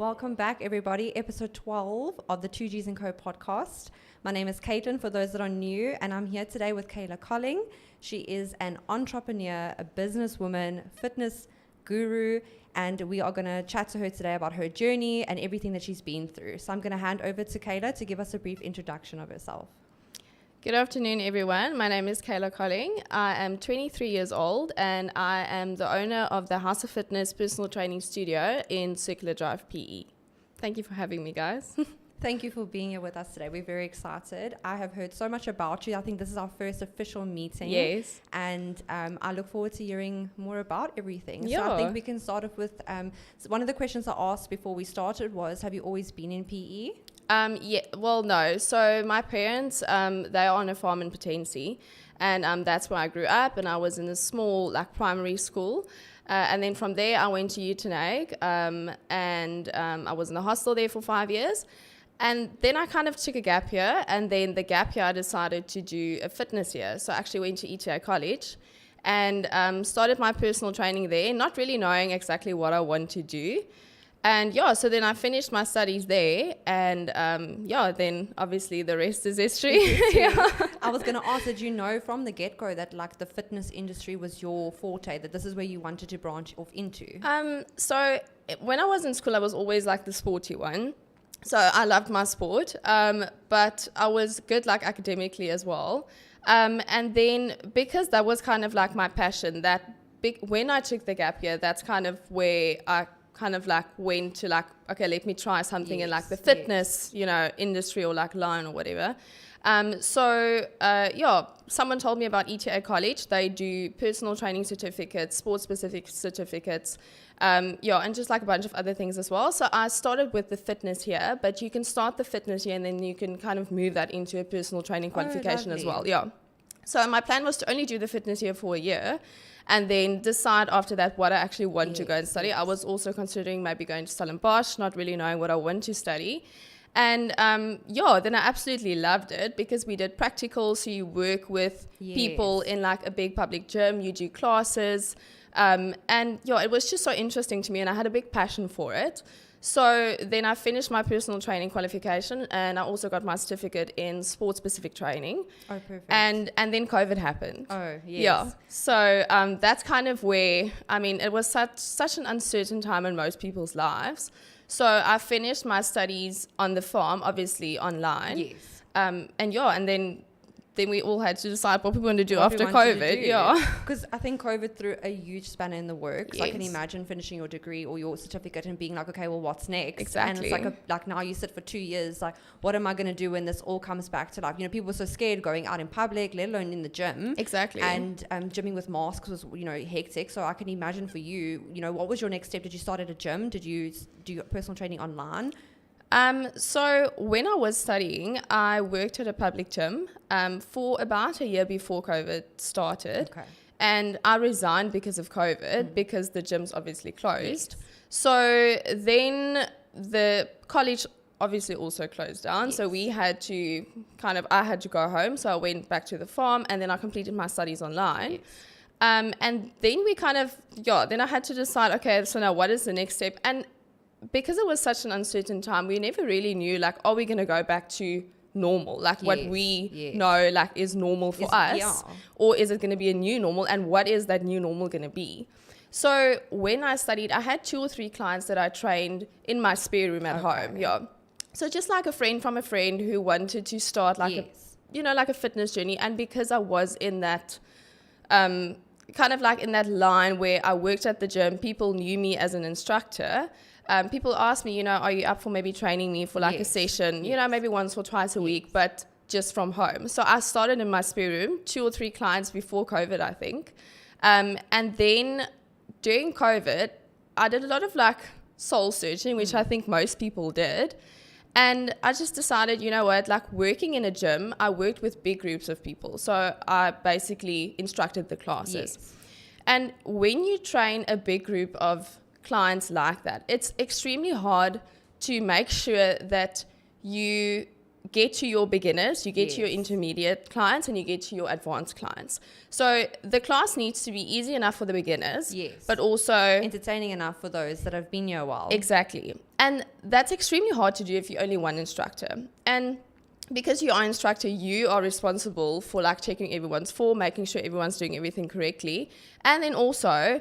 Welcome back, everybody. Episode 12 of the 2Gs & Co podcast. My name is Caitlin, for those that are new, and I'm here today with Cayla Colling. She is an entrepreneur, a businesswoman, fitness guru, and we are going to chat to her today about her journey and everything that she's been through. So I'm going to hand over to Cayla to give us a brief introduction of herself. Good afternoon, everyone. My name is Cayla Colling. I am 23 years old and I am the owner of the House of Fitness personal training studio in Circular Drive, PE. Thank you for having me, guys. Thank you for being here with us today. We're very excited. I have heard so much about you. I think this is our first official meeting. Yes. And I look forward to hearing more about everything. Yeah. So I think we can start off with, so one of the questions I asked before we started was, have you always been in PE? No. So my parents, they are on a farm in Potensi, and that's where I grew up, and I was in a small, primary school. And then from there, I went to Utenag, and I was in the hostel there for 5 years. And then I kind of took a gap year, and then the gap year I decided to do a fitness year. So I actually went to ETA College and started my personal training there, not really knowing exactly what I want to do. And so then I finished my studies there, and then obviously the rest is history. I was going to ask, did you know from the get-go that the fitness industry was your forte, that this is where you wanted to branch off into? So when I was in school, I was always the sporty one. So I loved my sport, but I was good academically as well. And then because that was kind of my passion, when I took the gap year, that's kind of where I kind of went to okay, let me try something in the fitness, industry or line or whatever. Someone told me about ETA College. They do personal training certificates, sport-specific certificates, and just a bunch of other things as well. So I started with the fitness here, but you can start the fitness here and then you can kind of move that into a personal training qualification as well. Yeah. So my plan was to only do the fitness year for a year and then decide after that what I actually want to go and study. I was also considering maybe going to Stellenbosch, not really knowing what I want to study. And then I absolutely loved it because we did practicals, so you work with people in a big public gym, you do classes, it was just so interesting to me and I had a big passion for it. So then I finished my personal training qualification and I also got my certificate in sport-specific training. Oh, perfect. And then COVID happened. Oh, yes. Yeah. So that's kind of where, it was such an uncertain time in most people's lives. So I finished my studies on the farm, obviously online. Yes. And then we all had to decide what we want to do after COVID. Yeah. Because I think COVID threw a huge spanner in the works. Yes. I can imagine finishing your degree or your certificate and being okay, well, what's next? Exactly. And it's now you sit for 2 years, what am I going to do when this all comes back to life? People were so scared going out in public, let alone in the gym. Exactly. And gymming with masks was, hectic. So I can imagine for you, what was your next step? Did you start at a gym? Did you do your personal training online? So when I was studying, I worked at a public gym for about a year before COVID started. Okay. And I resigned because of COVID because the gyms obviously closed. Yes. So then the college obviously also closed down. Yes. So we had to I had to go home. So I went back to the farm and then I completed my studies online. Yes. And then we then I had to decide, okay, so now what is the next step? And because it was such an uncertain time, we never really knew, are we going to go back to normal? What we know, is normal for us? Yeah. Or is it going to be a new normal? And what is that new normal going to be? So when I studied, I had 2 or 3 clients that I trained in my spare room at home. Yeah. So just a friend from a friend who wanted to start a fitness journey. And because I was in that, in that line where I worked at the gym, people knew me as an instructor. People ask me, are you up for maybe training me for a session, maybe once or twice a week, but just from home. So I started in my spare room, 2 or 3 clients before COVID, I think. And then during COVID, I did a lot of soul searching, which I think most people did. And I just decided, working in a gym, I worked with big groups of people. So I basically instructed the classes. Yes. And when you train a big group of clients like that, it's extremely hard to make sure that you get to your beginners, you get to your Yes. intermediate clients, and you get to your advanced clients. So the class needs to be easy enough for the beginners, Yes. but also entertaining enough for those that have been here a while. Exactly. And that's extremely hard to do if you're only one instructor. And because you are instructor, you are responsible for like checking everyone's form, making sure everyone's doing everything correctly. And then also,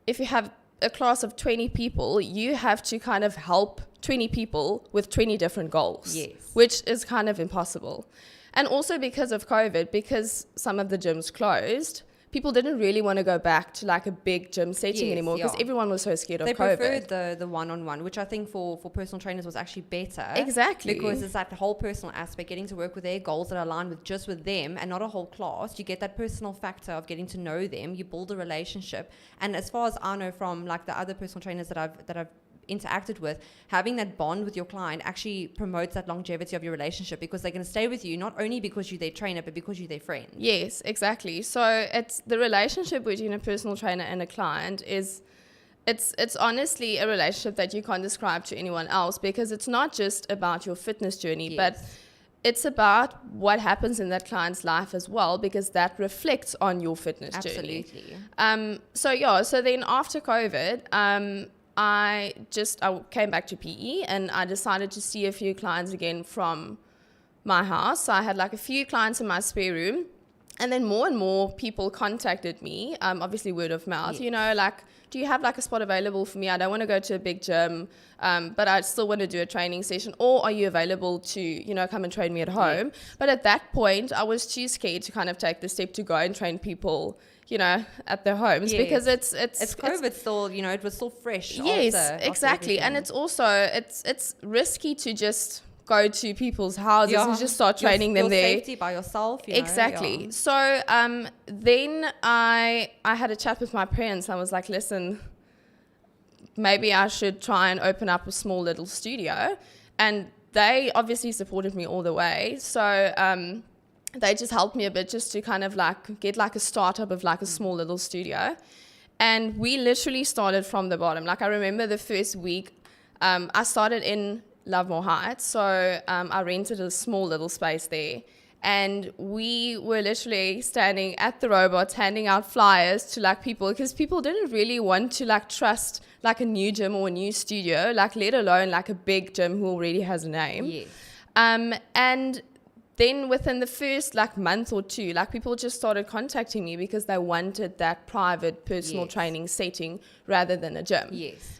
if you have a class of 20 people, you have to kind of help 20 people with 20 different goals, Yes. which is kind of impossible. And also because of COVID, because some of the gyms closed, people didn't really want to go back to like a big gym setting Yes, anymore because yeah. everyone was so scared of They COVID. preferred the one-on-one, which I think for personal trainers was actually better. Exactly. Because it's like the whole personal aspect, getting to work with their goals that align with just with them and not a whole class. You get that personal factor of getting to know them. You build a relationship. And as far as I know from like the other personal trainers that I've interacted with, having that bond with your client actually promotes that longevity of your relationship because they're going to stay with you not only because you're their trainer but because you're their friend. Yes, exactly. So it's the relationship between a personal trainer and a client is it's honestly a relationship that you can't describe to anyone else because it's not just about your fitness journey, but it's about what happens in that client's life as well because that reflects on your fitness journey. Absolutely. So then after COVID, I came back to PE and I decided to see a few clients again from my house. So I had like a few clients in my spare room and then more and more people contacted me, obviously word of mouth, you know, like, do you have like a spot available for me? I don't want to go to a big gym, but I still want to do a training session. Or are you available to, you know, come and train me at home? But at that point, I was too scared to kind of take the step to go and train people, you know, at their homes because it's COVID still, you know, it was still fresh. Yes, after exactly. everything. And it's also, it's risky to just go to people's houses and just start training them your there. safety by yourself. You know, Exactly. So then I had a chat with my parents. I was like, listen, maybe I should try and open up a small little studio. And they obviously supported me all the way. So they just helped me a bit just to kind of like get like a startup of like a small little studio. And we literally started from the bottom. Like I remember the first week, I started in Lovemore Heights. So I rented a small little space there. And we were literally standing at the robots, handing out flyers to like people because people didn't really want to like trust like a new gym or a new studio, like let alone like a big gym who already has a name. Yes. And then within the first like month or two, like people just started contacting me because they wanted that private personal training setting rather than a gym. Yes.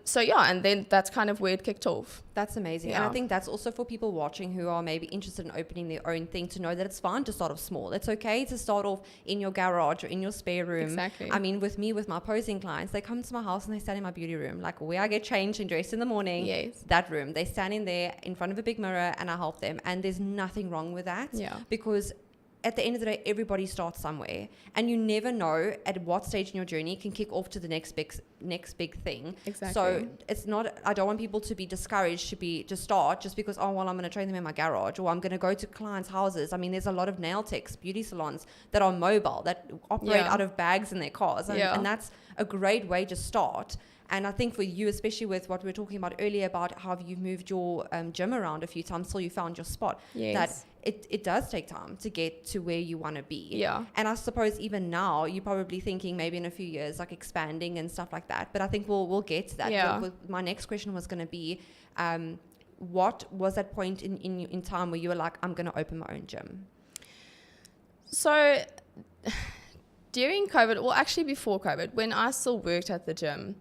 So yeah, and then that's kind of where it kicked off. That's amazing. Yeah. And I think that's also for people watching who are maybe interested in opening their own thing to know that it's fine to start off small. It's okay to start off in your garage or in your spare room. Exactly. I mean, with me, with my posing clients, they come to my house and they stand in my beauty room, like where I get changed and dressed in the morning. Yes. That room. They stand in there in front of a big mirror and I help them. And there's nothing wrong with that. Yeah. Because at the end of the day, everybody starts somewhere, and you never know at what stage in your journey it can kick off to the next big thing. Exactly. So it's not. I don't want people to be discouraged to start just because I'm going to train them in my garage or I'm going to go to clients' houses. I mean, there's a lot of nail techs, beauty salons that are mobile that operate out of bags in their cars, and that's a great way to start. And I think for you, especially with what we were talking about earlier about how you've moved your gym around a few times till you found your spot, that it does take time to get to where you want to be. Yeah. And I suppose even now, you're probably thinking maybe in a few years, like expanding and stuff like that. But I think we'll get to that. Yeah. My next question was going to be, what was that point in time where you were like, I'm going to open my own gym? So during COVID, well, actually before COVID, when I still worked at the gym,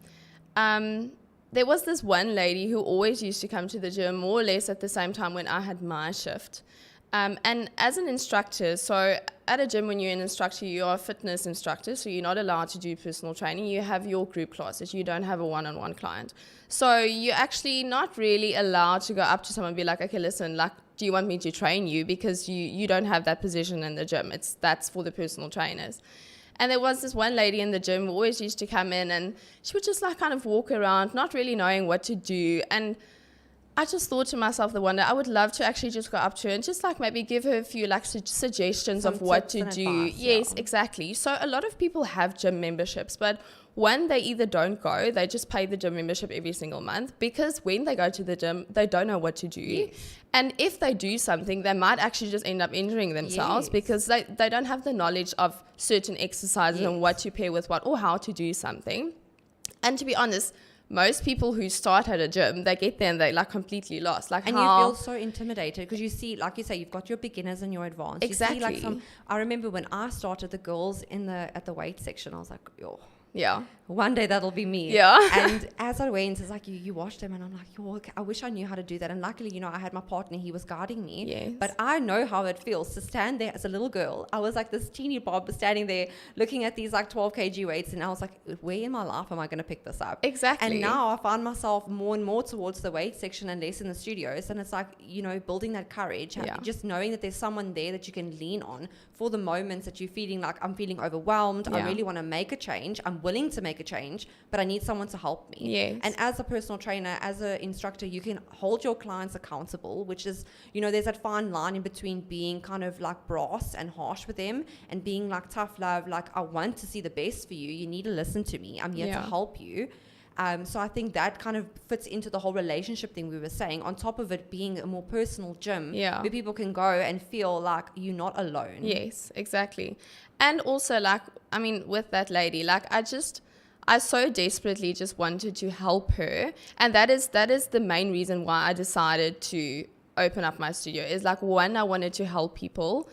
there was this one lady who always used to come to the gym more or less at the same time when I had my shift. And as an instructor, so at a gym when you're an instructor, you are a fitness instructor, so you're not allowed to do personal training. You have your group classes. You don't have a one-on-one client. So you're actually not really allowed to go up to someone and be like, okay, listen, like, do you want me to train you? Because you don't have that position in the gym. That's for the personal trainers. And there was this one lady in the gym who always used to come in and she would just like kind of walk around, not really knowing what to do. And I just thought to myself the one day I would love to actually just go up to her and just like maybe give her a few like suggestions Some of what tips to and do. advice, Yes, yeah. exactly. So a lot of people have gym memberships, but one, they either don't go, they just pay the gym membership every single month, because when they go to the gym, they don't know what to do. Yes. And if they do something, they might actually just end up injuring themselves Yes. because they don't have the knowledge of certain exercises and what to pair with what, or how to do something. And to be honest, most people who start at a gym, they get there and they're like completely lost. Like, and how you feel so intimidated because you see, like you say, you've got your beginners and your advanced. Exactly. You see, like I remember when I started, the girls at the weight section, I was like, yo, yeah, one day that'll be me. Yeah. And as I went, it's like you watch them and I'm like, yo, I wish I knew how to do that. And luckily, you know, I had my partner, he was guiding me. Yes. But I know how it feels to stand there as a little girl. I was like this teeny bob standing there looking at these like 12 kg weights, and I was like, where in my life am I going to pick this up? Exactly. And now I find myself more and more towards the weight section and less in the studios. And it's like, you know, building that courage, just knowing that there's someone there that you can lean on for the moments that you're feeling like, I'm feeling overwhelmed. I really want to make a change. I'm willing to make a change, but I need someone to help me. Yes. And as a personal trainer, as an instructor, you can hold your clients accountable, which is, you know, there's that fine line in between being kind of like brass and harsh with them and being like tough love, like I want to see the best for you. You need to listen to me. I'm here to help you. So I think that kind of fits into the whole relationship thing we were saying, on top of it being a more personal gym where people can go and feel like you're not alone. Yes, exactly. And also, like, I mean, with that lady, like, I so desperately just wanted to help her. And that is the main reason why I decided to open up my studio, is like, one, I wanted to help people,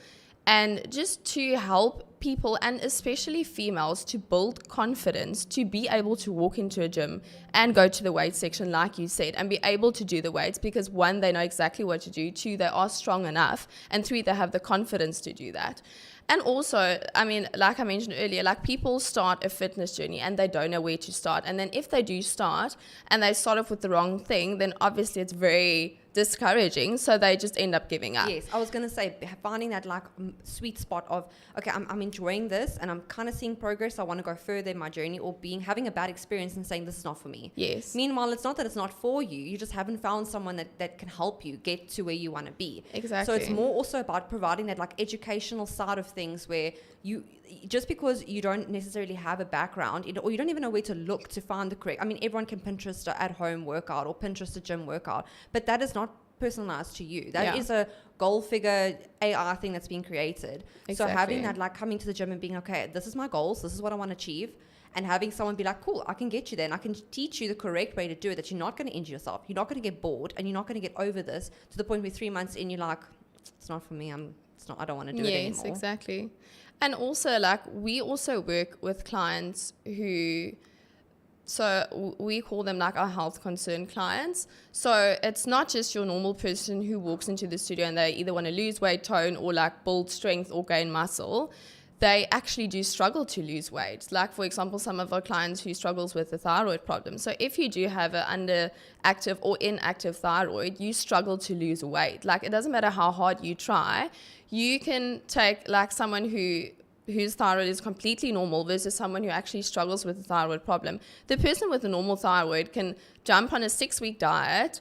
and just to help people, and especially females, to build confidence, to be able to walk into a gym and go to the weight section, like you said, and be able to do the weights, because one, they know exactly what to do, two, they are strong enough, and three, they have the confidence to do that. And also, I mean, like I mentioned earlier, like people start a fitness journey and they don't know where to start. And then if they do start and they start off with the wrong thing, then obviously it's very discouraging. So they just end up giving up. Yes, I was going to say, finding that like sweet spot of, okay, I'm enjoying this and I'm kind of seeing progress. I want to go further in my journey, or having a bad experience and saying this is not for me. Yes. Meanwhile, it's not that it's not for you. You just haven't found someone that can help you get to where you want to be. Exactly. So it's more also about providing that like educational side of things, where you, just because you don't necessarily have a background or you don't even know where to look to find the correct, I mean, everyone can Pinterest a at-home workout or Pinterest a gym workout, but that is not personalized to you. That is a goal figure AI thing that's being created. Exactly. So having that, like coming to the gym and being, okay, this is my goals, this is what I want to achieve, and having someone be like, cool, I can get you there and I can teach you the correct way to do it, that you're not going to injure yourself, you're not going to get bored, and you're not going to get over this to the point where 3 months in you're like, it's not for me, I don't want to do it anymore. Yes, exactly. And also, like, we also work with clients who, so we call them like our health concern clients. So it's not just your normal person who walks into the studio and they either want to lose weight, tone, or like build strength or gain muscle. They actually do struggle to lose weight. Like, for example, some of our clients who struggles with the thyroid problem. So if you do have an underactive or inactive thyroid, you struggle to lose weight. Like, it doesn't matter how hard you try. You can take like someone whose thyroid is completely normal versus someone who actually struggles with a thyroid problem. The person with a normal thyroid can jump on a 6-week diet,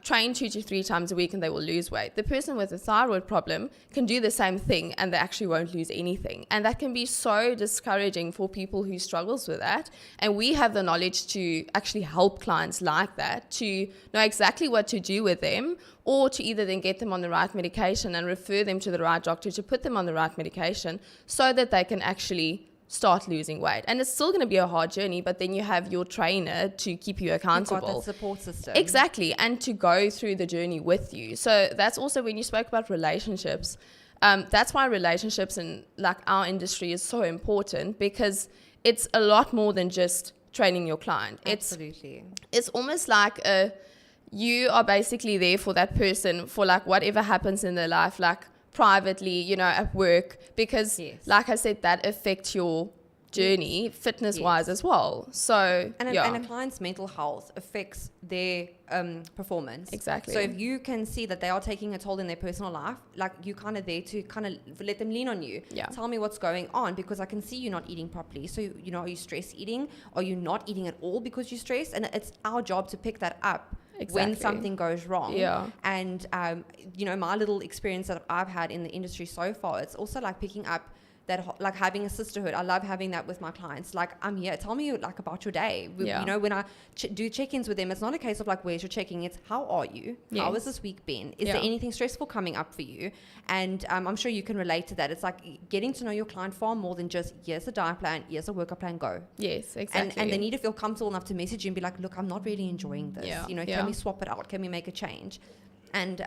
train 2 to 3 times a week, and they will lose weight. The person with a thyroid problem can do the same thing and they actually won't lose anything. And that can be so discouraging for people who struggles with that. And we have the knowledge to actually help clients like that, to know exactly what to do with them, or to either then get them on the right medication and refer them to the right doctor to put them on the right medication so that they can actually start losing weight. And it's still going to be a hard journey, but then you have your trainer to keep you accountable. You've got that support system. Exactly, and to go through the journey with you. So that's also when you spoke about relationships. That's why relationships in like our industry is so important, because it's a lot more than just training your client. Absolutely. It's almost like you are basically there for that person for like whatever happens in their life, like privately, you know, at work, because like I said, that affects your journey fitness wise as well. So and a client's mental health affects their performance. Exactly. So if you can see that they are taking a toll in their personal life, like you're kind of there to kind of let them lean on you. Tell me what's going on, because I can see you're not eating properly. So, you know, are you stress eating? Are you not eating at all because you're stressed? And it's our job to pick that up when something goes wrong. Yeah. And, my little experience that I've had in the industry so far, it's also like picking up that, like having a sisterhood. I love having that with my clients. Like, I'm here, tell me like about your day. When I do check-ins with them, it's not a case of like, where's your checking? It's how are you? Yes. How has this week been? Is there anything stressful coming up for you? And I'm sure you can relate to that. It's like getting to know your client far more than just, here's a diet plan, here's a workout plan, go. Yes, exactly. And they need to feel comfortable enough to message you and be like, look, I'm not really enjoying this. Can we swap it out? Can we make a change? And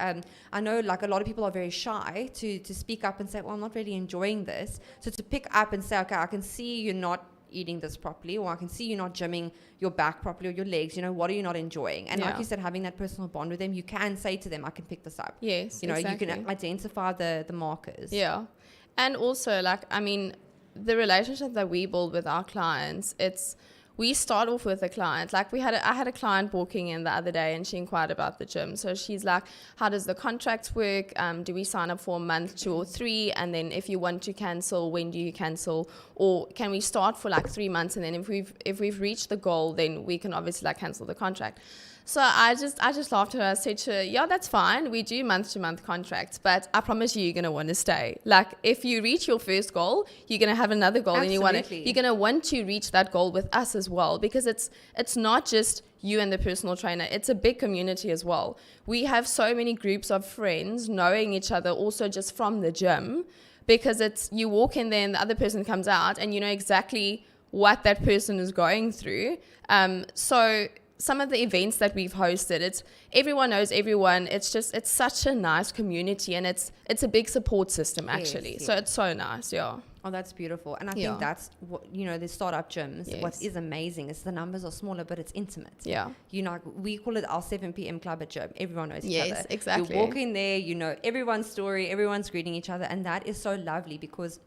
I know like a lot of people are very shy to speak up and say, well, I'm not really enjoying this. So to pick up and say, okay, I can see you're not eating this properly, or I can see you're not gymming your back properly or your legs, what are you not enjoying? And like you said, having that personal bond with them, you can say to them, I can pick this up. Yes, you can identify the markers. Yeah. And also like, the relationship that we build with our clients, we start off with a client. Like I had a client walking in the other day and she inquired about the gym. So she's like, how does the contract work? Do we sign up for a month, 2 or 3? And then if you want to cancel, when do you cancel? Or can we start for like 3 months? And then if we've reached the goal, then we can obviously like cancel the contract. So I just laughed at her. I said to her, yeah, that's fine. We do month-to-month contracts, but I promise you're going to want to stay. Like if you reach your first goal, you're going to have another goal. Absolutely. And you're going to want to reach that goal with us as well, because it's not just you and the personal trainer. It's a big community as well. We have so many groups of friends knowing each other also just from the gym, because you walk in there and the other person comes out and you know exactly what that person is going through. So some of the events that we've hosted, everyone knows everyone. It's such a nice community, and it's a big support system actually. Yes. So it's so nice. Yeah. Oh, that's beautiful. And I think that's what, the startup gyms, what is amazing is the numbers are smaller, but it's intimate. Yeah. We call it our 7 p.m. club at gym. Everyone knows each other. Yes, exactly. You walk in there, everyone's story, everyone's greeting each other. And that is so lovely because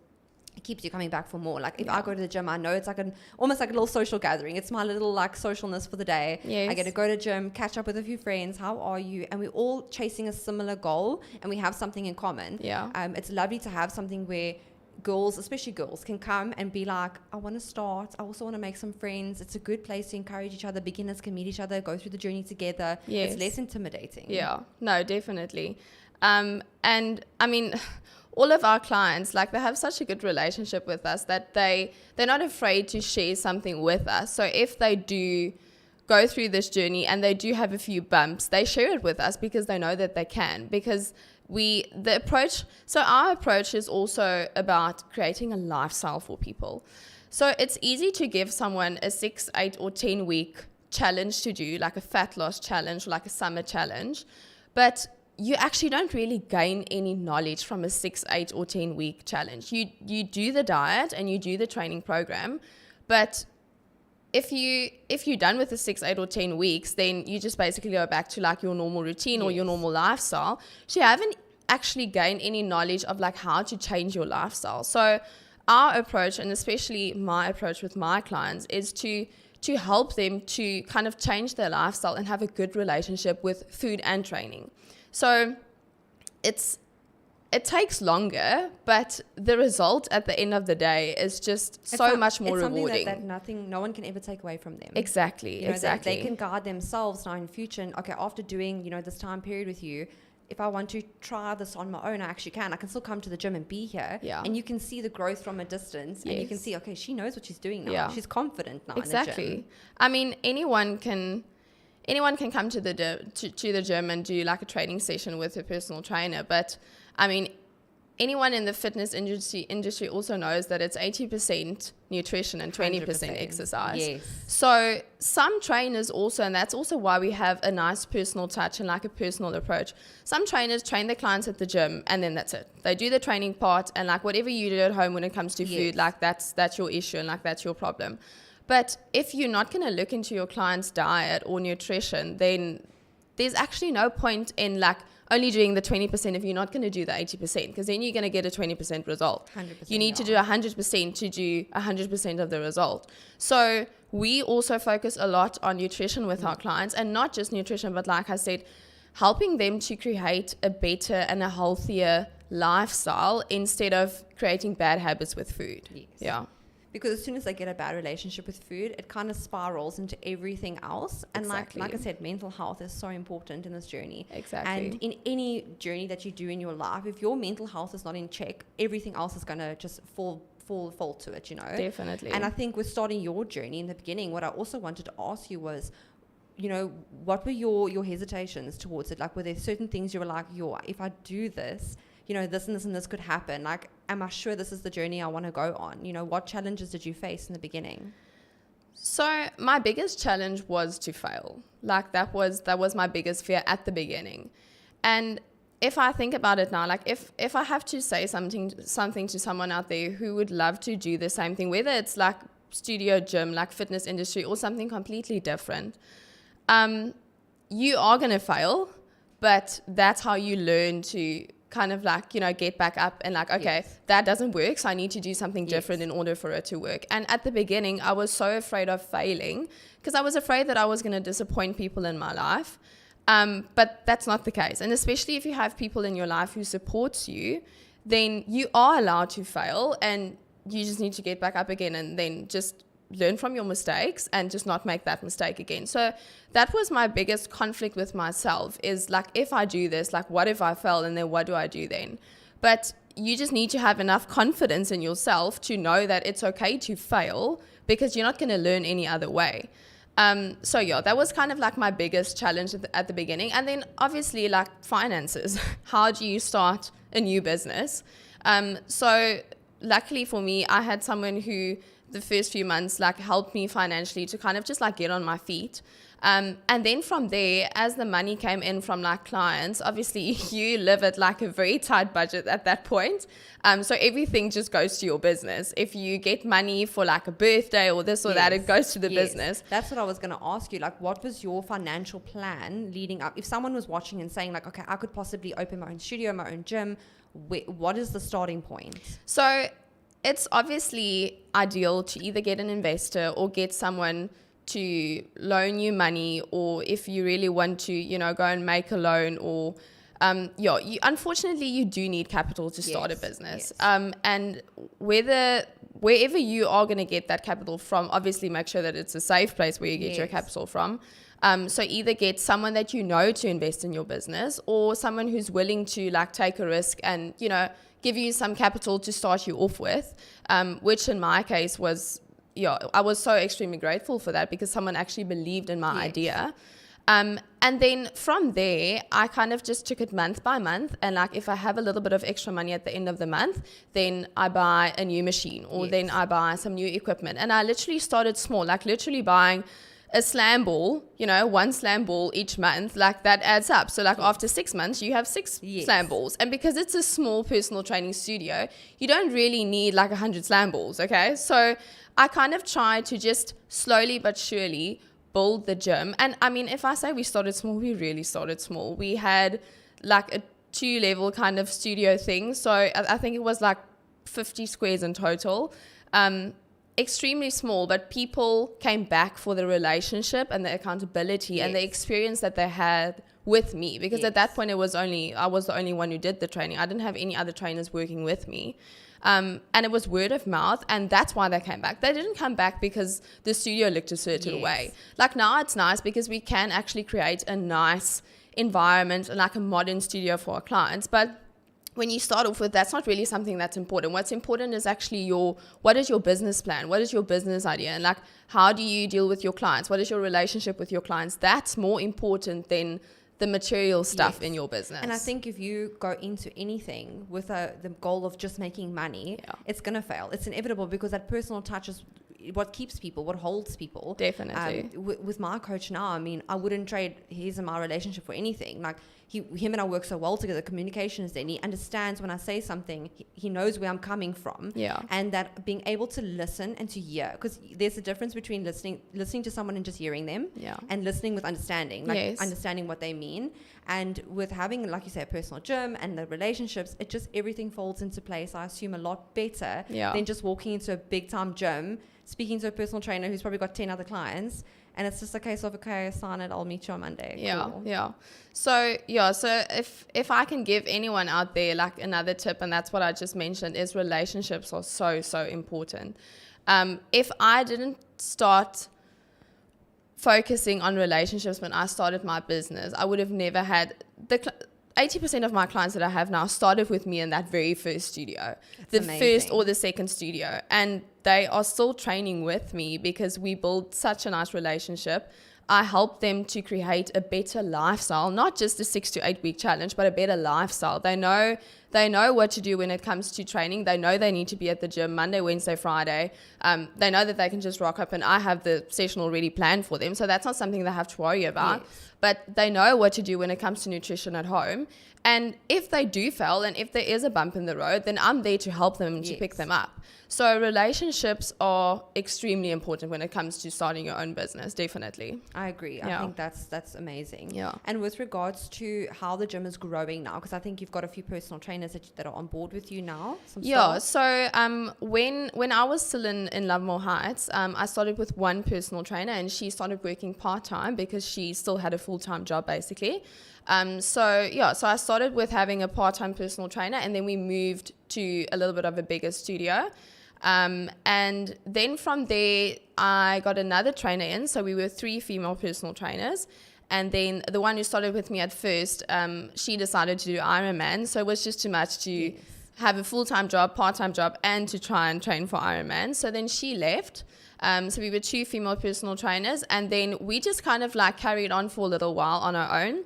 it keeps you coming back for more. Like if I go to the gym, I know it's like almost like a little social gathering. It's my little like socialness for the day. Yes. I get to go to gym, catch up with a few friends. How are you? And we're all chasing a similar goal and we have something in common. Yeah. It's lovely to have something where girls, especially girls, can come and be like, I want to start. I also want to make some friends. It's a good place to encourage each other. Beginners can meet each other, go through the journey together. Yes. It's less intimidating. Yeah. No, definitely. And all of our clients, like they have such a good relationship with us that they're not afraid to share something with us. So if they do go through this journey and they do have a few bumps, they share it with us because they know that they can. Because our approach is also about creating a lifestyle for people. So it's easy to give someone a 6, 8 or 10 week challenge to do, like a fat loss challenge or like a summer challenge. But you actually don't really gain any knowledge from a 6, 8 or 10 week challenge. You do the diet and you do the training program, but if you're done with the 6, 8 or 10 weeks, then you just basically go back to like your normal routine or your normal lifestyle. So you haven't actually gained any knowledge of like how to change your lifestyle. So our approach, and especially my approach with my clients, is to help them to kind of change their lifestyle and have a good relationship with food and training. So it takes longer, but the result at the end of the day is just so much more rewarding. It's something that no one can ever take away from them. Exactly, exactly. They can guide themselves now in future. And okay, after doing this time period with you, if I want to try this on my own, I actually can. I can still come to the gym and be here. Yeah. And you can see the growth from a distance. Yes. And you can see, okay, she knows what she's doing now. Yeah. She's confident now. Exactly. In the gym. I mean, anyone can come to the gym and do like a training session with a personal trainer. But I mean, anyone in the fitness industry also knows that it's 80% nutrition and 20% exercise. Yes. So some trainers also, and that's also why we have a nice personal touch and like a personal approach. Some trainers train their clients at the gym and then that's it. They do the training part, and like whatever you do at home when it comes to food, like that's your issue and like that's your problem. But if you're not going to look into your client's diet or nutrition, then there's actually no point in like only doing the 20% if you're not going to do the 80%, because then you're going to get a 20% result. 100%, you need to do 100% to do 100% of the result. So we also focus a lot on nutrition with our clients, and not just nutrition, but like I said, helping them to create a better and a healthier lifestyle instead of creating bad habits with food. Yes. Yeah. because as soon as they get a bad relationship with food, it kind of spirals into everything else. And Exactly. like I said, mental health is so important in this journey. Exactly. And in any journey that you do in your life, if your mental health is not in check, everything else is going to just fall to it, you know. Definitely. And I think with starting your journey in the beginning, what I also wanted to ask you was, you know, what were your hesitations towards it? Like, were there certain things you were like, if I do this, you know, this and this and this could happen. Like, am I sure this is the journey I want to go on? You know, what challenges did you face in the beginning? So my biggest challenge was to fail. Like that was my biggest fear at the beginning. And if I think about it now, like if I have to say something to someone out there who would love to do the same thing, whether it's like studio, gym, like fitness industry or something completely different, you are going to fail, but that's how you learn to kind of like, you know, get back up and like, okay, yes, that doesn't work, so I need to do something different in order for it to work. And at the beginning, I was so afraid of failing because I was afraid that I was going to disappoint people in my life. But that's not the case. And especially if you have people in your life who supports you, then you are allowed to fail and you just need to get back up again and then just learn from your mistakes and just not make that mistake again. So that was my biggest conflict with myself, is like, if I do this, like, what if I fail, and then what do I do then? But you just need to have enough confidence in yourself to know that it's okay to fail because you're not going to learn any other way. So yeah, that was kind of like my biggest challenge at the beginning. And then obviously like finances. How do you start a new business? So luckily for me, I had someone who the first few months like helped me financially to kind of just like get on my feet. And then from there, as the money came in from like clients, obviously you live at like a very tight budget at that point. So everything just goes to your business. If you get money for like a birthday or this or that, it goes to the business. That's what I was going to ask you. Like, what was your financial plan leading up? If someone was watching and saying like, okay, I could possibly open my own studio, my own gym, what is the starting point? So it's obviously ideal to either get an investor or get someone to loan you money, or if you really want to, you know, go and make a loan, or unfortunately you do need capital to start a business. And wherever you are going to get that capital from, obviously make sure that it's a safe place where you get your capital from. So either get someone that you know to invest in your business, or someone who's willing to like take a risk and, you know, give you some capital to start you off with, which in my case was, I was so extremely grateful for that because someone actually believed in my idea. And then from there, I kind of just took it month by month. And like, if I have a little bit of extra money at the end of the month, then I buy a new machine, or then I buy some new equipment. And I literally started small, like literally buying a slam ball, you know, one slam ball each month, like that adds up. So like after 6 months, you have six slam balls. And because it's a small personal training studio, you don't really need like 100 slam balls, okay? So I kind of tried to just slowly but surely build the gym. And I mean, if I say we started small, we really started small. We had like a 2-level kind of studio thing. So I think it was like 50 squares in total. Extremely small, but people came back for the relationship and the accountability and the experience that they had with me, because at that point I was the only one who did the training. I didn't have any other trainers working with me. And it was word of mouth, and that's why they came back. They didn't come back because the studio looked a certain way. Like now it's nice because we can actually create a nice environment and like a modern studio for our clients, but when you start off with, that's not really something that's important. What's important is actually what is your business plan? What is your business idea? And like, how do you deal with your clients? What is your relationship with your clients? That's more important than the material stuff in your business. And I think if you go into anything with the goal of just making money, it's going to fail. It's inevitable, because that personal touch is what keeps people, what holds people. Definitely. With my coach now, I mean, I wouldn't trade his and my relationship for anything. Like, him and I work so well together. Communication is there, and he understands when I say something. He knows where I'm coming from. And that being able to listen and to hear, because there's a difference between listening to someone and just hearing them, and listening with understanding, like understanding what they mean. And with having, like you say, a personal gym and the relationships, it just, everything folds into place, I assume, a lot better than just walking into a big time gym, speaking to a personal trainer who's probably got 10 other clients, and it's just a case of, okay, sign it, I'll meet you on Monday. So if I can give anyone out there like another tip, and that's what I just mentioned, is relationships are so important. If I didn't start focusing on relationships when I started my business, I would have never had 80% of my clients that I have now started with me in that very first studio. That's the amazing. First or the second studio. And they are still training with me because we build such a nice relationship. I help them to create a better lifestyle, not just a 6 to 8 week challenge, but a better lifestyle. They know what to do when it comes to training. They know they need to be at the gym Monday, Wednesday, Friday. They know that they can just rock up and I have the session already planned for them. So that's not something they have to worry about. Yes. But they know what to do when it comes to nutrition at home. And if they do fail and if there is a bump in the road, then I'm there to help them to pick them up. So relationships are extremely important when it comes to starting your own business, definitely. I agree. I think that's amazing. Yeah. And with regards to how the gym is growing now, because I think you've got a few personal trainers that are on board with you now. Yeah. So when I was still in Lovemore Heights, I started with one personal trainer and she started working part-time because she still had a full-time job basically. So I started with having a part-time personal trainer and then we moved to a little bit of a bigger studio. And then from there, I got another trainer in. So we were 3 female personal trainers. And then the one who started with me at first, she decided to do Ironman. So it was just too much to have a full-time job, part-time job, and to try and train for Ironman. So then she left. So we were 2 female personal trainers. And then we just kind of like carried on for a little while on our own.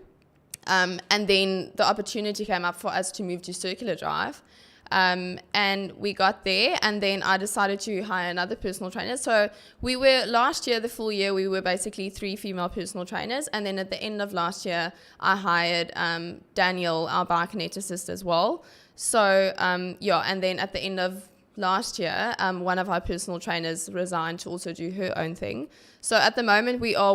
And then the opportunity came up for us to move to Circular Drive. And we got there and then I decided to hire another personal trainer. So we were last year, the full year, we were basically 3 female personal trainers. And then at the end of last year, I hired Daniel, our biokineticist as well. So, and then at the end of last year, one of our personal trainers resigned to also do her own thing. So at the moment we are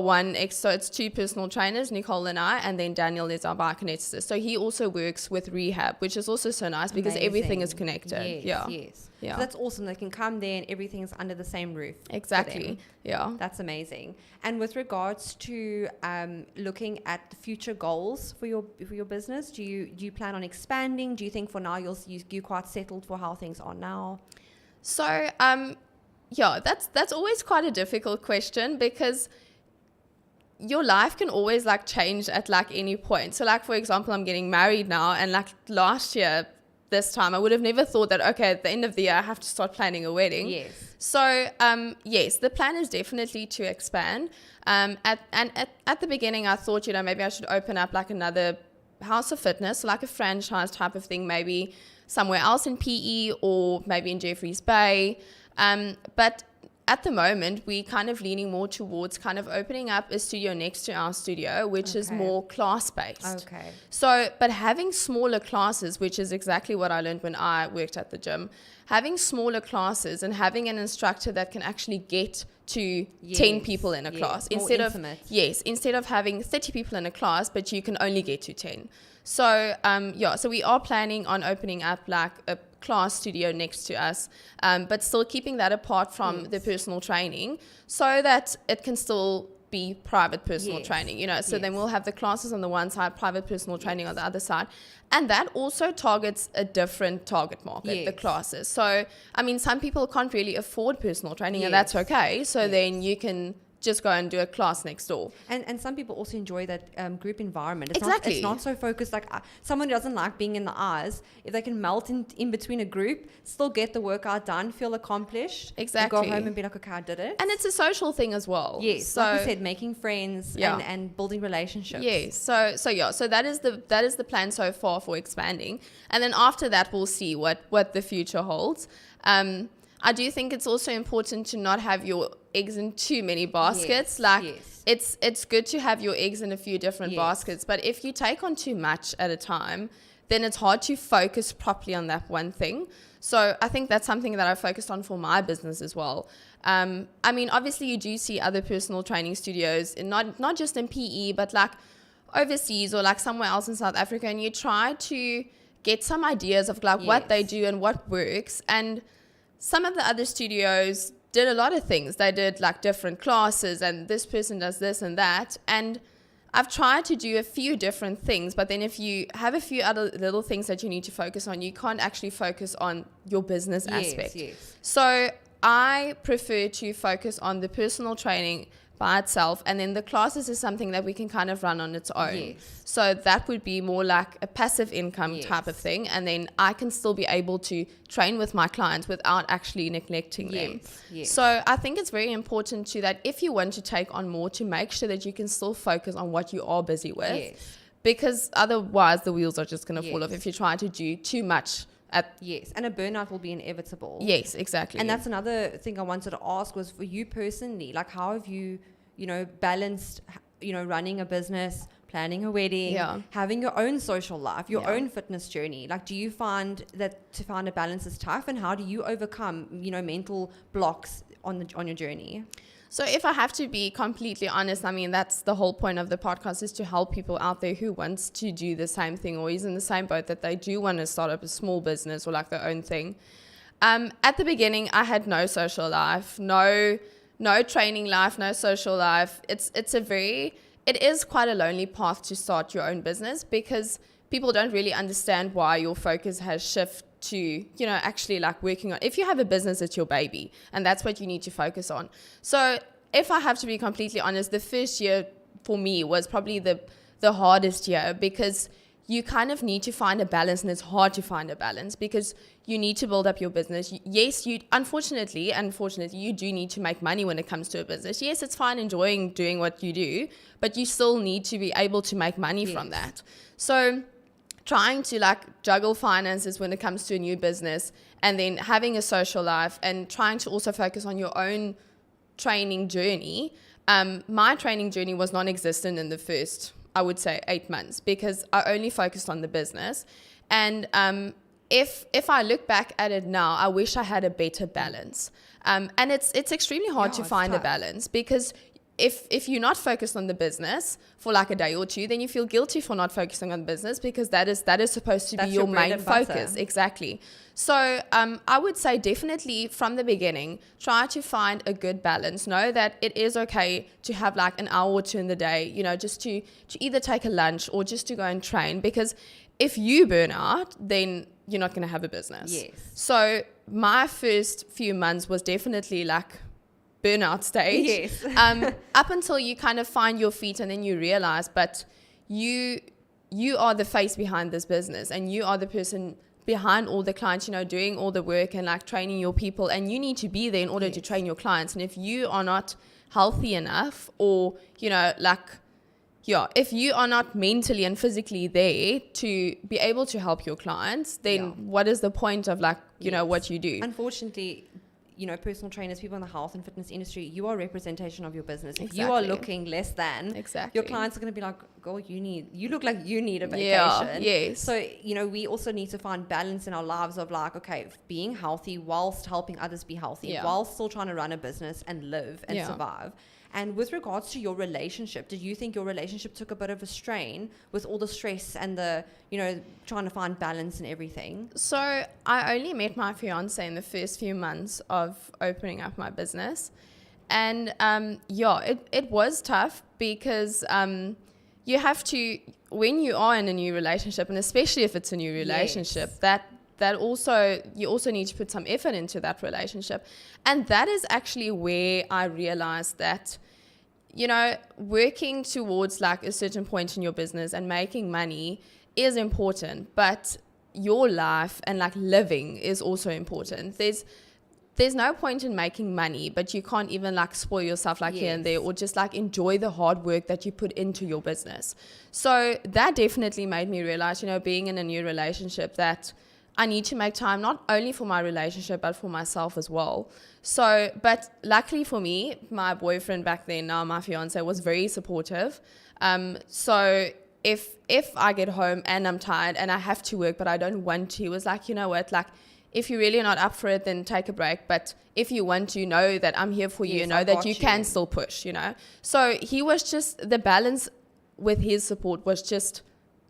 so it's 2 personal trainers, Nicole and I, and then Daniel is our biokineticist. So he also works with rehab, which is also so nice because everything is connected. Yes. So that's awesome. They can come there and everything's under the same roof. Exactly. Yeah. That's amazing. And with regards to looking at the future goals for your business, do you plan on expanding? Do you think for now you're quite settled for how things are now? So that's always quite a difficult question because your life can always like change at like any point. So like, for example, I'm getting married now and like last year, this time, I would have never thought that, okay, at the end of the year, I have to start planning a wedding. Yes. So, yes, the plan is definitely to expand. At the beginning, I thought, maybe I should open up like another house of fitness, like a franchise type of thing, maybe somewhere else in PE or maybe in Jeffreys Bay. But at the moment, we're kind of leaning more towards kind of opening up a studio next to our studio, which is more class-based. Okay. So, but having smaller classes, which is exactly what I learned when I worked at the gym, having smaller classes and having an instructor that can actually get to 10 people in a class instead of having 30 people in a class, but you can only get to 10. So, so we are planning on opening up like a class studio next to us, but still keeping that apart from the personal training so that it can still be private personal training, so then we'll have the classes on the one side, private personal training on the other side. And that also targets a different target market, the classes. So, I mean, some people can't really afford personal training and that's okay. So then you can just go and do a class next door. And some people also enjoy that group environment. Exactly. It's not so focused. Like someone who doesn't like being in the eyes, if they can melt in between a group, still get the workout done, feel accomplished. Exactly. And go home and be like, okay, I did it. And it's a social thing as well. Yes. So, like we said, making friends and building relationships. Yes. So that is the plan so far for expanding. And then after that, we'll see what the future holds. I do think it's also important to not have your eggs in too many baskets. It's good to have your eggs in a few different baskets, but if you take on too much at a time, then it's hard to focus properly on that one thing. So I think that's something that I focused on for my business as well. I mean, obviously you do see other personal training studios, not just in PE, but like overseas or like somewhere else in South Africa, and you try to get some ideas of like what they do and what works. And some of the other studios did a lot of things. They did like different classes and this person does this and that. And I've tried to do a few different things, but then if you have a few other little things that you need to focus on, you can't actually focus on your business aspect. Yes. So I prefer to focus on the personal training by itself, and then the classes is something that we can kind of run on its own. Yes. So that would be more like a passive income type of thing, and then I can still be able to train with my clients without actually neglecting them. Yes. So I think it's very important to that if you want to take on more, to make sure that you can still focus on what you are busy with. Yes. Because otherwise the wheels are just going to fall off if you try to do too much. And a burnout will be inevitable. Yes, exactly. And that's another thing I wanted to ask was for you personally, like how have you, balanced, running a business, planning a wedding, having your own social life, your own fitness journey? Like, do you find that to find a balance is tough, and how do you overcome, mental blocks on your journey? So if I have to be completely honest, I mean, that's the whole point of the podcast, is to help people out there who wants to do the same thing or is in the same boat, that they do want to start up a small business or like their own thing. At the beginning, I had no social life, no training life, no social life. It is quite a lonely path to start your own business, because people don't really understand why your focus has shifted to, actually like working on, if you have a business, it's your baby, and that's what you need to focus on. So if I have to be completely honest, the first year for me was probably the hardest year, because you kind of need to find a balance, and it's hard to find a balance because you need to build up your business. Yes, unfortunately, you do need to make money when it comes to a business. Yes, it's fine enjoying doing what you do, but you still need to be able to make money from that. So trying to like juggle finances when it comes to a new business, and then having a social life, and trying to also focus on your own training journey. My training journey was non-existent in the first, I would say, 8 months, because I only focused on the business. And if I look back at it now, I wish I had a better balance. And it's extremely hard to find a balance, because if you're not focused on the business for like a day or two, then you feel guilty for not focusing on the business, because that is supposed to be your main focus. Exactly. So I would say definitely from the beginning, try to find a good balance. Know that it is okay to have like an hour or two in the day, just to either take a lunch or just to go and train, because if you burn out, then you're not going to have a business. Yes. So my first few months was definitely like burnout stage. Yes. Up until you kind of find your feet, and then you realize, but you are the face behind this business, and you are the person behind all the clients, doing all the work and like training your people, and you need to be there in order to train your clients. And if you are not healthy enough, or if you are not mentally and physically there to be able to help your clients, then what is the point of what you do? Unfortunately, personal trainers, people in the health and fitness industry, you are a representation of your business. If you are looking less than, your clients are going to be like, girl, you look like you need a vacation. Yes. So, we also need to find balance in our lives of like, okay, being healthy whilst helping others be healthy, whilst still trying to run a business and live and survive. And with regards to your relationship, did you think your relationship took a bit of a strain with all the stress and the, trying to find balance and everything? So I only met my fiance in the first few months of opening up my business. And it was tough, because you have to, when you are in a new relationship, and especially if it's a new relationship, that also, you also need to put some effort into that relationship. And that is actually where I realized that, working towards like a certain point in your business and making money is important, but your life and like living is also important. There's no point in making money, but you can't even like spoil yourself like here and there, or just like enjoy the hard work that you put into your business. So that definitely made me realize, being in a new relationship, that I need to make time not only for my relationship, but for myself as well. So, but luckily for me, my boyfriend back then, now my fiance, was very supportive. So if I get home and I'm tired and I have to work, but I don't want to, he was like, you know what, like, if you're really not up for it, then take a break. But if you want to, know that I'm here for you, know that you can still push, So he was just, the balance with his support was just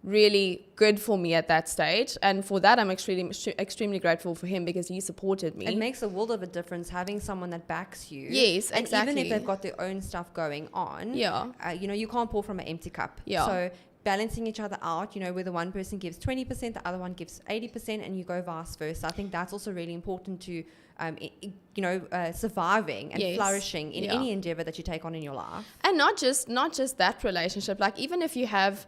really good for me at that stage, and for that I'm extremely grateful for him, because he supported me. It makes a world of a difference having someone that backs you. Yes, and even if they've got their own stuff going on, you can't pour from an empty cup. So balancing each other out, where the one person gives 20%, the other one gives 80%, and you go vice versa. I think that's also really important to, surviving and flourishing in any endeavor that you take on in your life. And not just that relationship, like even if you have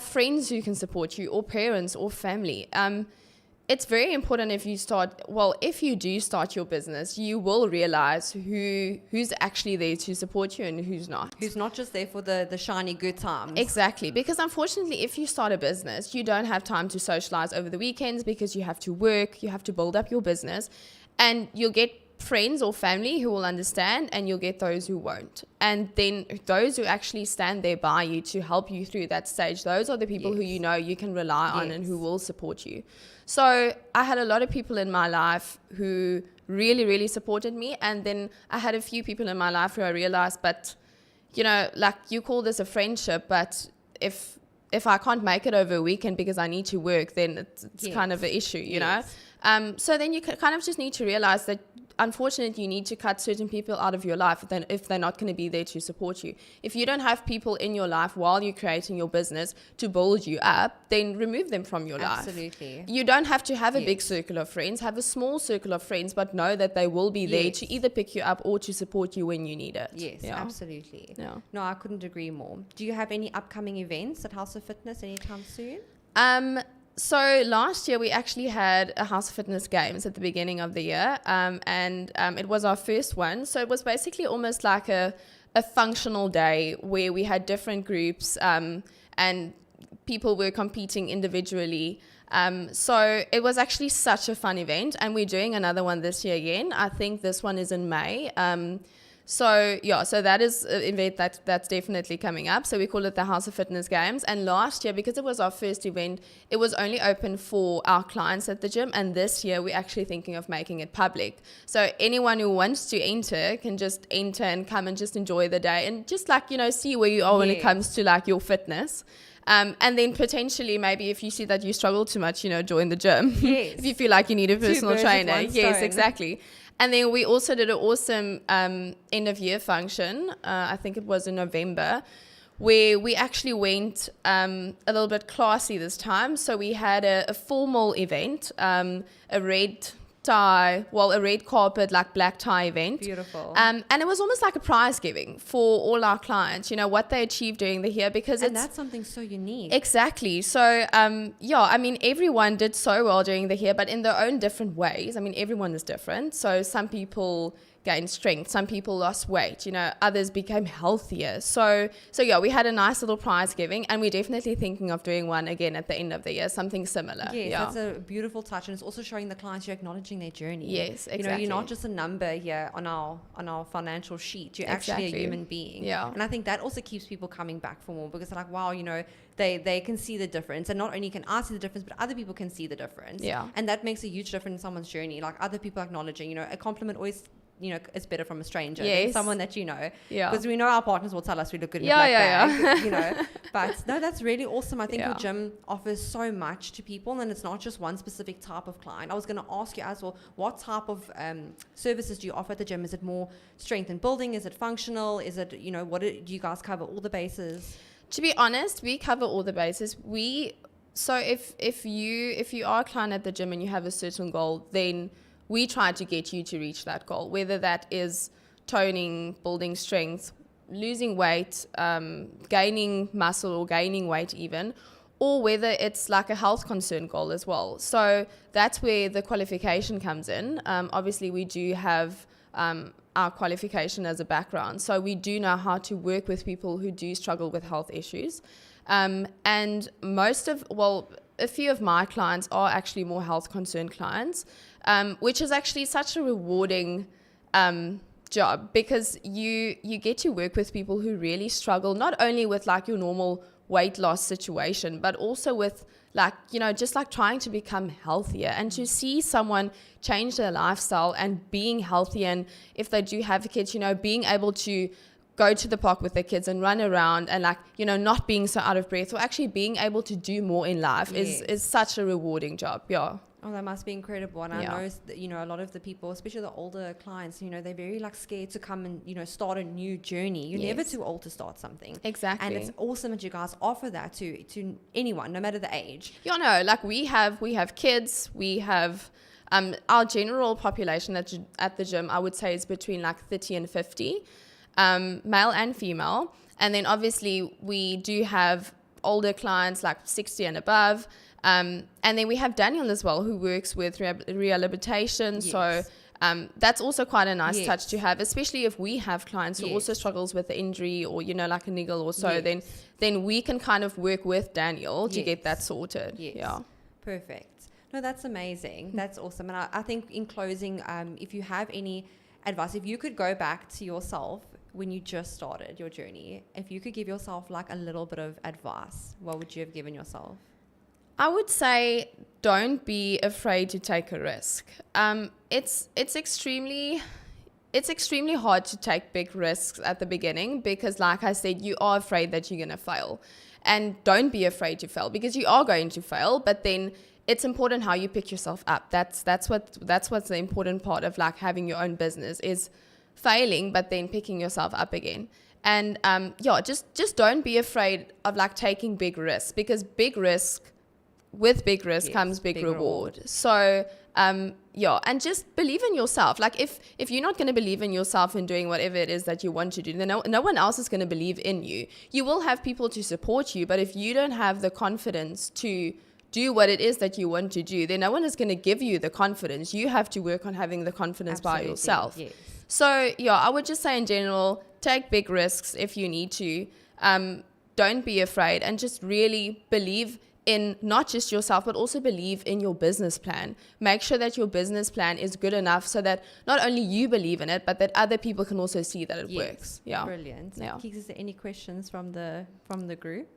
friends who can support you, or parents or family, it's very important if you do start your business, you will realize who's actually there to support you and who's not. Who's not just there for the shiny good times. Exactly. Because unfortunately, if you start a business, you don't have time to socialize over the weekends because you have to work, you have to build up your business, and you'll get friends or family who will understand, and you'll get those who won't. And then those who actually stand there by you to help you through that stage, those are the people who you can rely on and who will support you. So I had a lot of people in my life who really, really supported me. And then I had a few people in my life who I realized, but, like you call this a friendship, but if I can't make it over a weekend because I need to work, then it's kind of an issue, you know? So then you kind of just need to realize that, unfortunately, you need to cut certain people out of your life if they're not going to be there to support you. If you don't have people in your life while you're creating your business to build you up, then remove them from your life. Absolutely. You don't have to have a big circle of friends. Have a small circle of friends, but know that they will be there to either pick you up or to support you when you need it. Yes, absolutely. Yeah. No, I couldn't agree more. Do you have any upcoming events at House of Fitness anytime soon? So last year we actually had a House of Fitness Games at the beginning of the year, and it was our first one. So it was basically almost like a functional day where we had different groups and people were competing individually. So it was actually such a fun event, and we're doing another one this year again. I think this one is in May. So that is an event that's definitely coming up. So we call it the House of Fitness Games. And last year, because it was our first event, it was only open for our clients at the gym. And this year, we're actually thinking of making it public. So anyone who wants to enter can just enter and come and just enjoy the day and just see where you are when it comes to your fitness. And then potentially maybe if you see that you struggle too much, join the gym. Yes. If you feel like you need a personal trainer. Yes, exactly. And then we also did an awesome end of year function. I think it was in November, where we actually went a little bit classy this time. So we had a formal event, a red carpet, black tie event. Beautiful. And it was almost like a prize giving for all our clients, what they achieved during the year, because that's something so unique. Exactly. So, everyone did so well during the year, but in their own different ways. Everyone is different. So some people gained strength, some people lost weight, others became healthier. So we had a nice little prize giving, and we're definitely thinking of doing one again at the end of the year, something similar. Yes, that's a beautiful touch, and it's also showing the clients you're acknowledging their journey. Yes, exactly. You're not just a number here on our financial sheet. You're actually a human being. Yeah. And I think that also keeps people coming back for more, because they're like, wow, they can see the difference, and not only can I see the difference, but other people can see the difference. Yeah. And that makes a huge difference in someone's journey. Other people acknowledging, a compliment always it's better from a stranger than someone that because we know our partners will tell us we look good in a black bag, but no, that's really awesome. I think your gym offers so much to people, and it's not just one specific type of client. I was going to ask you as well, what type of services do you offer at the gym? Is it more strength and building? Is it functional? Is it, what do you guys cover all the bases? To be honest, we cover all the bases. So if you are a client at the gym and you have a certain goal, then we try to get you to reach that goal, whether that is toning, building strength, losing weight, gaining muscle or gaining weight even, or whether it's like a health concern goal as well. So that's where the qualification comes in. Obviously, we do have our qualification as a background. So we do know how to work with people who do struggle with health issues. And a few of my clients are actually more health concerned clients, which is actually such a rewarding job, because you get to work with people who really struggle, not only with your normal weight loss situation, but also with just trying to become healthier, and to see someone change their lifestyle and being healthy. And if they do have kids, being able to go to the park with their kids and run around and not being so out of breath, or actually being able to do more in life is such a rewarding job. Yeah. Oh, that must be incredible. And I Yeah. know that, a lot of the people, especially the older clients, they're very like scared to come and, start a new journey. You're never Yes. too old to start something. Exactly. And it's awesome that you guys offer that to anyone, no matter the age. You know, like we have kids, we have our general population at the gym, I would say, is between like 30 and 50, male and female. And then obviously we do have older clients like 60 and above. And then we have Daniel as well, who works with rehabilitation. Yes. So that's also quite a nice Yes. touch to have, especially if we have clients who Yes. also struggles with the injury or, like a niggle or so, Yes. then we can kind of work with Daniel to Yes. get that sorted. Yes. Yeah. Perfect. No, that's amazing. That's awesome. And I think in closing, if you have any advice, if you could go back to yourself when you just started your journey, if you could give yourself like a little bit of advice, what would you have given yourself? I would say don't be afraid to take a risk. It's extremely hard to take big risks at the beginning because, like I said, you are afraid that you're going to fail. And don't be afraid to fail because you are going to fail, but then it's important how you pick yourself up. That's what's the important part of like having your own business is failing, but then picking yourself up again. And just don't be afraid of like taking big risks because with big risk Yes, comes big reward. reward. So and just believe in yourself. Like if you're not going to believe in yourself in doing whatever it is that you want to do, then no one else is going to believe in you. You will have people to support you, but if you don't have the confidence to do what it is that you want to do, then no one is going to give you the confidence. You have to work on having the confidence by Absolutely, yourself. yes. So I would just say in general, take big risks if you need to. Don't be afraid and just really believe in not just yourself, but also believe in your business plan. Make sure that your business plan is good enough so that not only you believe in it, but that other people can also see that it works. Yeah. Brilliant. Yeah. Keeks, is there any questions from the group?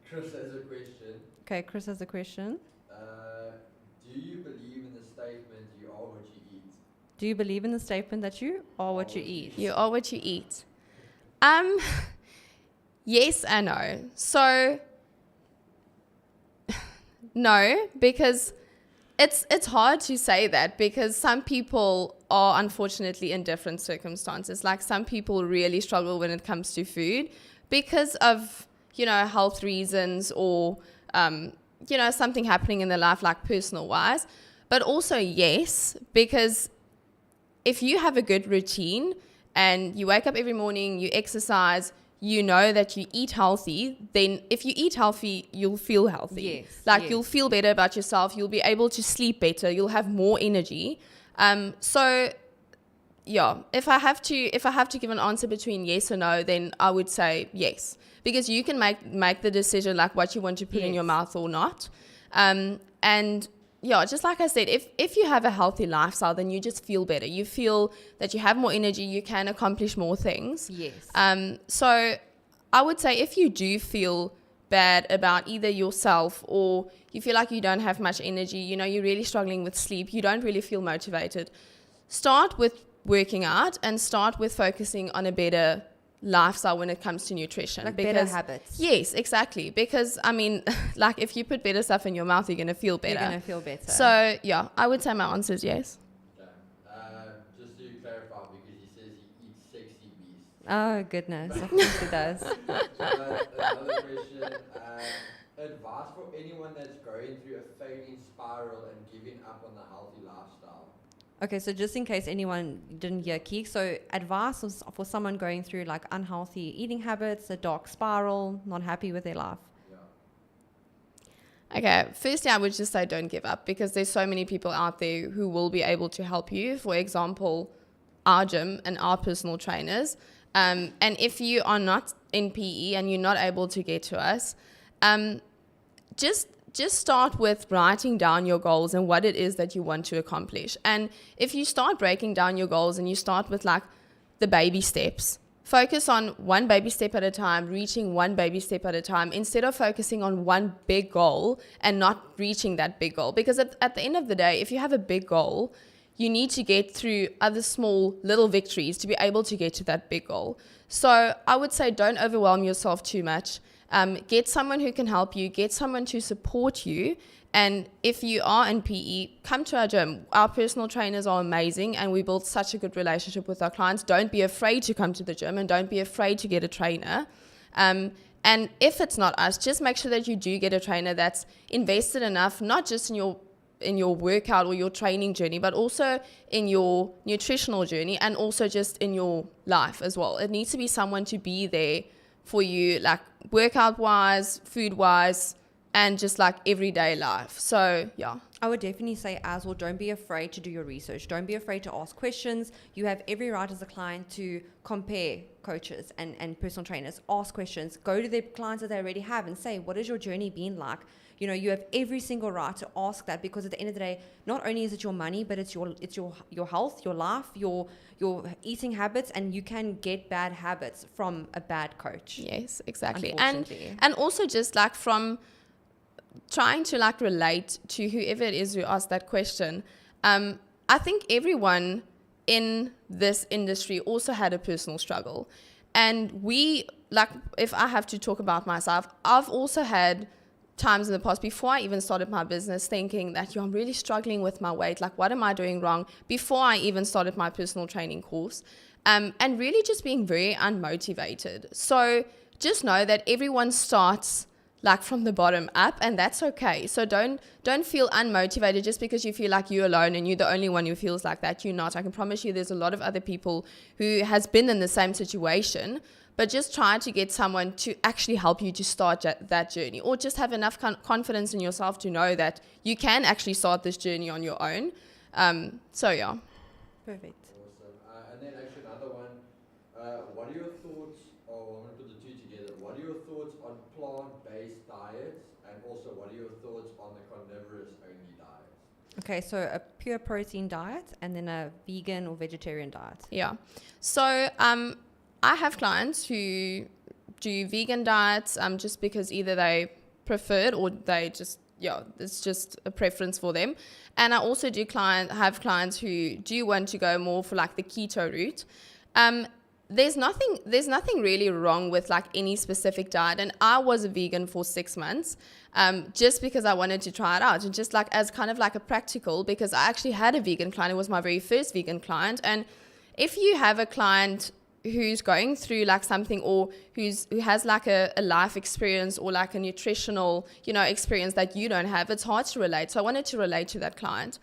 Chris has a question. Okay, Chris has a question. Do you believe in the statement you are what you eat? Do you believe in the statement that you are what you eat? You are what you eat. Yes and no. So no, because it's hard to say that because some people are unfortunately in different circumstances. Like some people really struggle when it comes to food because of, health reasons or, something happening in their life, like personal wise. But also, yes, because if you have a good routine and you wake up every morning, you exercise, you know that you eat healthy, then if you eat healthy, you'll feel healthy. Yes, You'll feel better about yourself. You'll be able to sleep better. You'll have more energy. If I have to give an answer between yes or no, then I would say yes, because you can make the decision like what you want to put in your mouth or not. Just like I said, if you have a healthy lifestyle, then you just feel better. You feel that you have more energy, you can accomplish more things. Yes. So I would say if you do feel bad about either yourself or you feel like you don't have much energy, you're really struggling with sleep, you don't really feel motivated, start with working out and start with focusing on a better lifestyle when it comes to nutrition. Like better habits. Yes, exactly. Because, like if you put better stuff in your mouth, you're going to feel better. You're going to feel better. So, I would say my answer is yes. Okay. Just to clarify, because he says he eats sexy beasts. Oh, goodness. Of course he does. So another question. Advice for anyone that's going through a failing spiral and giving up on the healthy lifestyle. Okay, so just in case anyone didn't hear Keeks, so advice for someone going through like unhealthy eating habits, a dark spiral, not happy with their life. Okay, firstly, I would just say don't give up because there's so many people out there who will be able to help you. For example, our gym and our personal trainers. And if you are not in PE and you're not able to get to us, just start with writing down your goals and what it is that you want to accomplish. And if you start breaking down your goals and you start with like the baby steps, focus on one baby step at a time, reaching one baby step at a time, instead of focusing on one big goal and not reaching that big goal. Because at the end of the day, if you have a big goal, you need to get through other small little victories to be able to get to that big goal. So I would say don't overwhelm yourself too much. Get someone who can help you, get someone to support you. And if you are in PE, come to our gym. Our personal trainers are amazing, and we build such a good relationship with our clients. Don't be afraid to come to the gym, and don't be afraid to get a trainer. And if it's not us, just make sure that you do get a trainer that's invested enough, not just in your workout or your training journey, but also in your nutritional journey, and also just in your life as well. It needs to be someone to be there for you, like workout wise, food wise, and just like everyday life. So yeah, I would definitely say as well, don't be afraid to do your research. Don't be afraid to ask questions. You have every right as a client to compare coaches and personal trainers. Ask questions. Go to the clients that they already have and say, what has your journey been like? You know, you have every single right to ask that, because at the end of the day, not only is it your money, but it's your health, your life, your eating habits, and you can get bad habits from a bad coach. Yes, exactly. And also just like from trying to like relate to whoever it is who asked that question. I think everyone in this industry also had a personal struggle. And we, like, if I have to talk about myself, I've also had times in the past, before I even started my business, thinking that, I'm really struggling with my weight. Like, what am I doing wrong? Before I even started my personal training course. And really just being very unmotivated. So just know that everyone starts like from the bottom up, and that's okay. So don't feel unmotivated just because you feel like you're alone and you're the only one who feels like that. You're not. I can promise you there's a lot of other people who has been in the same situation, but just try to get someone to actually help you to start that journey, or just have enough confidence in yourself to know that you can actually start this journey on your own. So yeah. Perfect. Awesome. And then actually another one, what are your thoughts, or I'm going to put the two together, what are your thoughts on plant-based diets, and also what are your thoughts on the carnivorous only diet? Okay, so a pure protein diet and then a vegan or vegetarian diet. Yeah. So I have clients who do vegan diets just because either they prefer it or they just, it's just a preference for them. And I also have clients who do want to go more for like the keto route. There's nothing really wrong with like any specific diet. And I was a vegan for 6 months just because I wanted to try it out, and just like as kind of like a practical, because I actually had a vegan client. It was my very first vegan client. And if you have a client who's going through like something, or who has like a life experience or like a nutritional, experience that you don't have, it's hard to relate. So I wanted to relate to that client.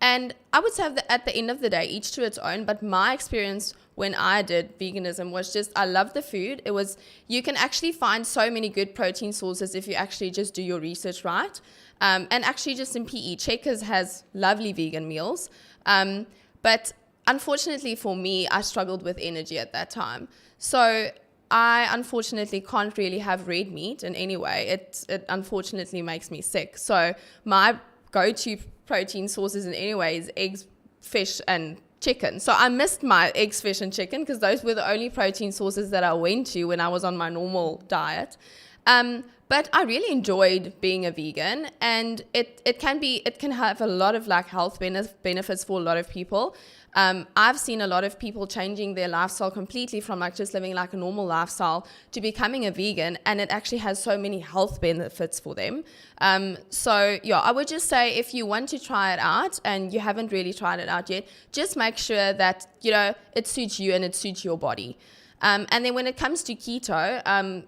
And I would say that at the end of the day, each to its own, but my experience when I did veganism was just, I loved the food. It was, you can actually find so many good protein sources if you actually just do your research right. And actually just in PE, Checkers has lovely vegan meals. But unfortunately for me, I struggled with energy at that time. So I unfortunately can't really have red meat in any way. It unfortunately makes me sick. So my go-to protein sources in any way is eggs, fish, and chicken. So I missed my eggs, fish, and chicken because those were the only protein sources that I went to when I was on my normal diet. But I really enjoyed being a vegan, and it can have a lot of like health benefits for a lot of people. I've seen a lot of people changing their lifestyle completely from like just living like a normal lifestyle to becoming a vegan, and it actually has so many health benefits for them. So yeah, I would just say if you want to try it out and you haven't really tried it out yet, just make sure that it suits you and it suits your body. And then when it comes to keto,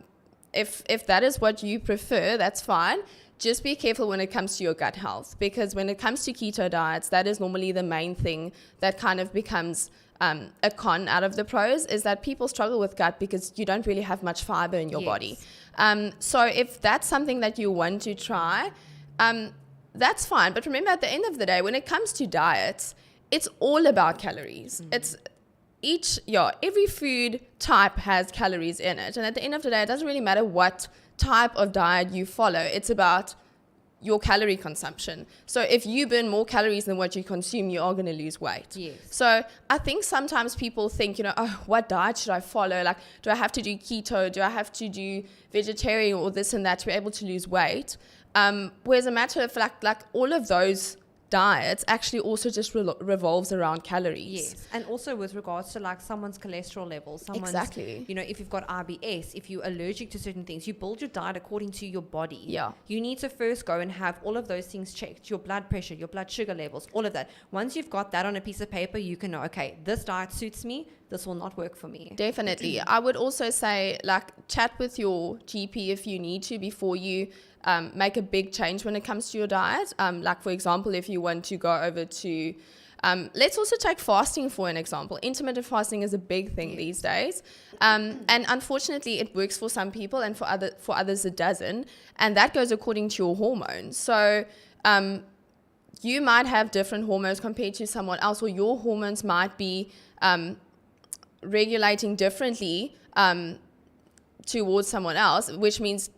if that is what you prefer, that's fine. Just be careful when it comes to your gut health, because when it comes to keto diets, that is normally the main thing that kind of becomes a con out of the pros, is that people struggle with gut because you don't really have much fiber in your body. So if that's something that you want to try, that's fine. But remember, at the end of the day, when it comes to diets, it's all about calories. It's every food type has calories in it. And at the end of the day, it doesn't really matter what type of diet you follow. It's about your calorie consumption. So if you burn more calories than what you consume, you are going to lose weight. Yes. So I think sometimes people think, what diet should I follow? Like, do I have to do keto? Do I have to do vegetarian or this and that to be able to lose weight? Whereas a matter of like all of those diet actually also just revolves around calories. Yes, and also with regards to like someone's cholesterol levels, someone's, Exactly. you know, if you've got IBS, if you're allergic to certain things, you build your diet according to your body. Yeah. You need to first go and have all of those things checked, your blood pressure, your blood sugar levels, all of that. Once you've got that on a piece of paper, you can know, okay, this diet suits me, this will not work for me. Definitely. I would also say, like, chat with your GP if you need to before you make a big change when it comes to your diet. Like, for example, if you want to go over to, let's also take fasting for an example. Intermittent fasting is a big thing these days. And unfortunately, it works for some people and for others it doesn't. And that goes according to your hormones. So you might have different hormones compared to someone else, or your hormones might be regulating differently towards someone else, which means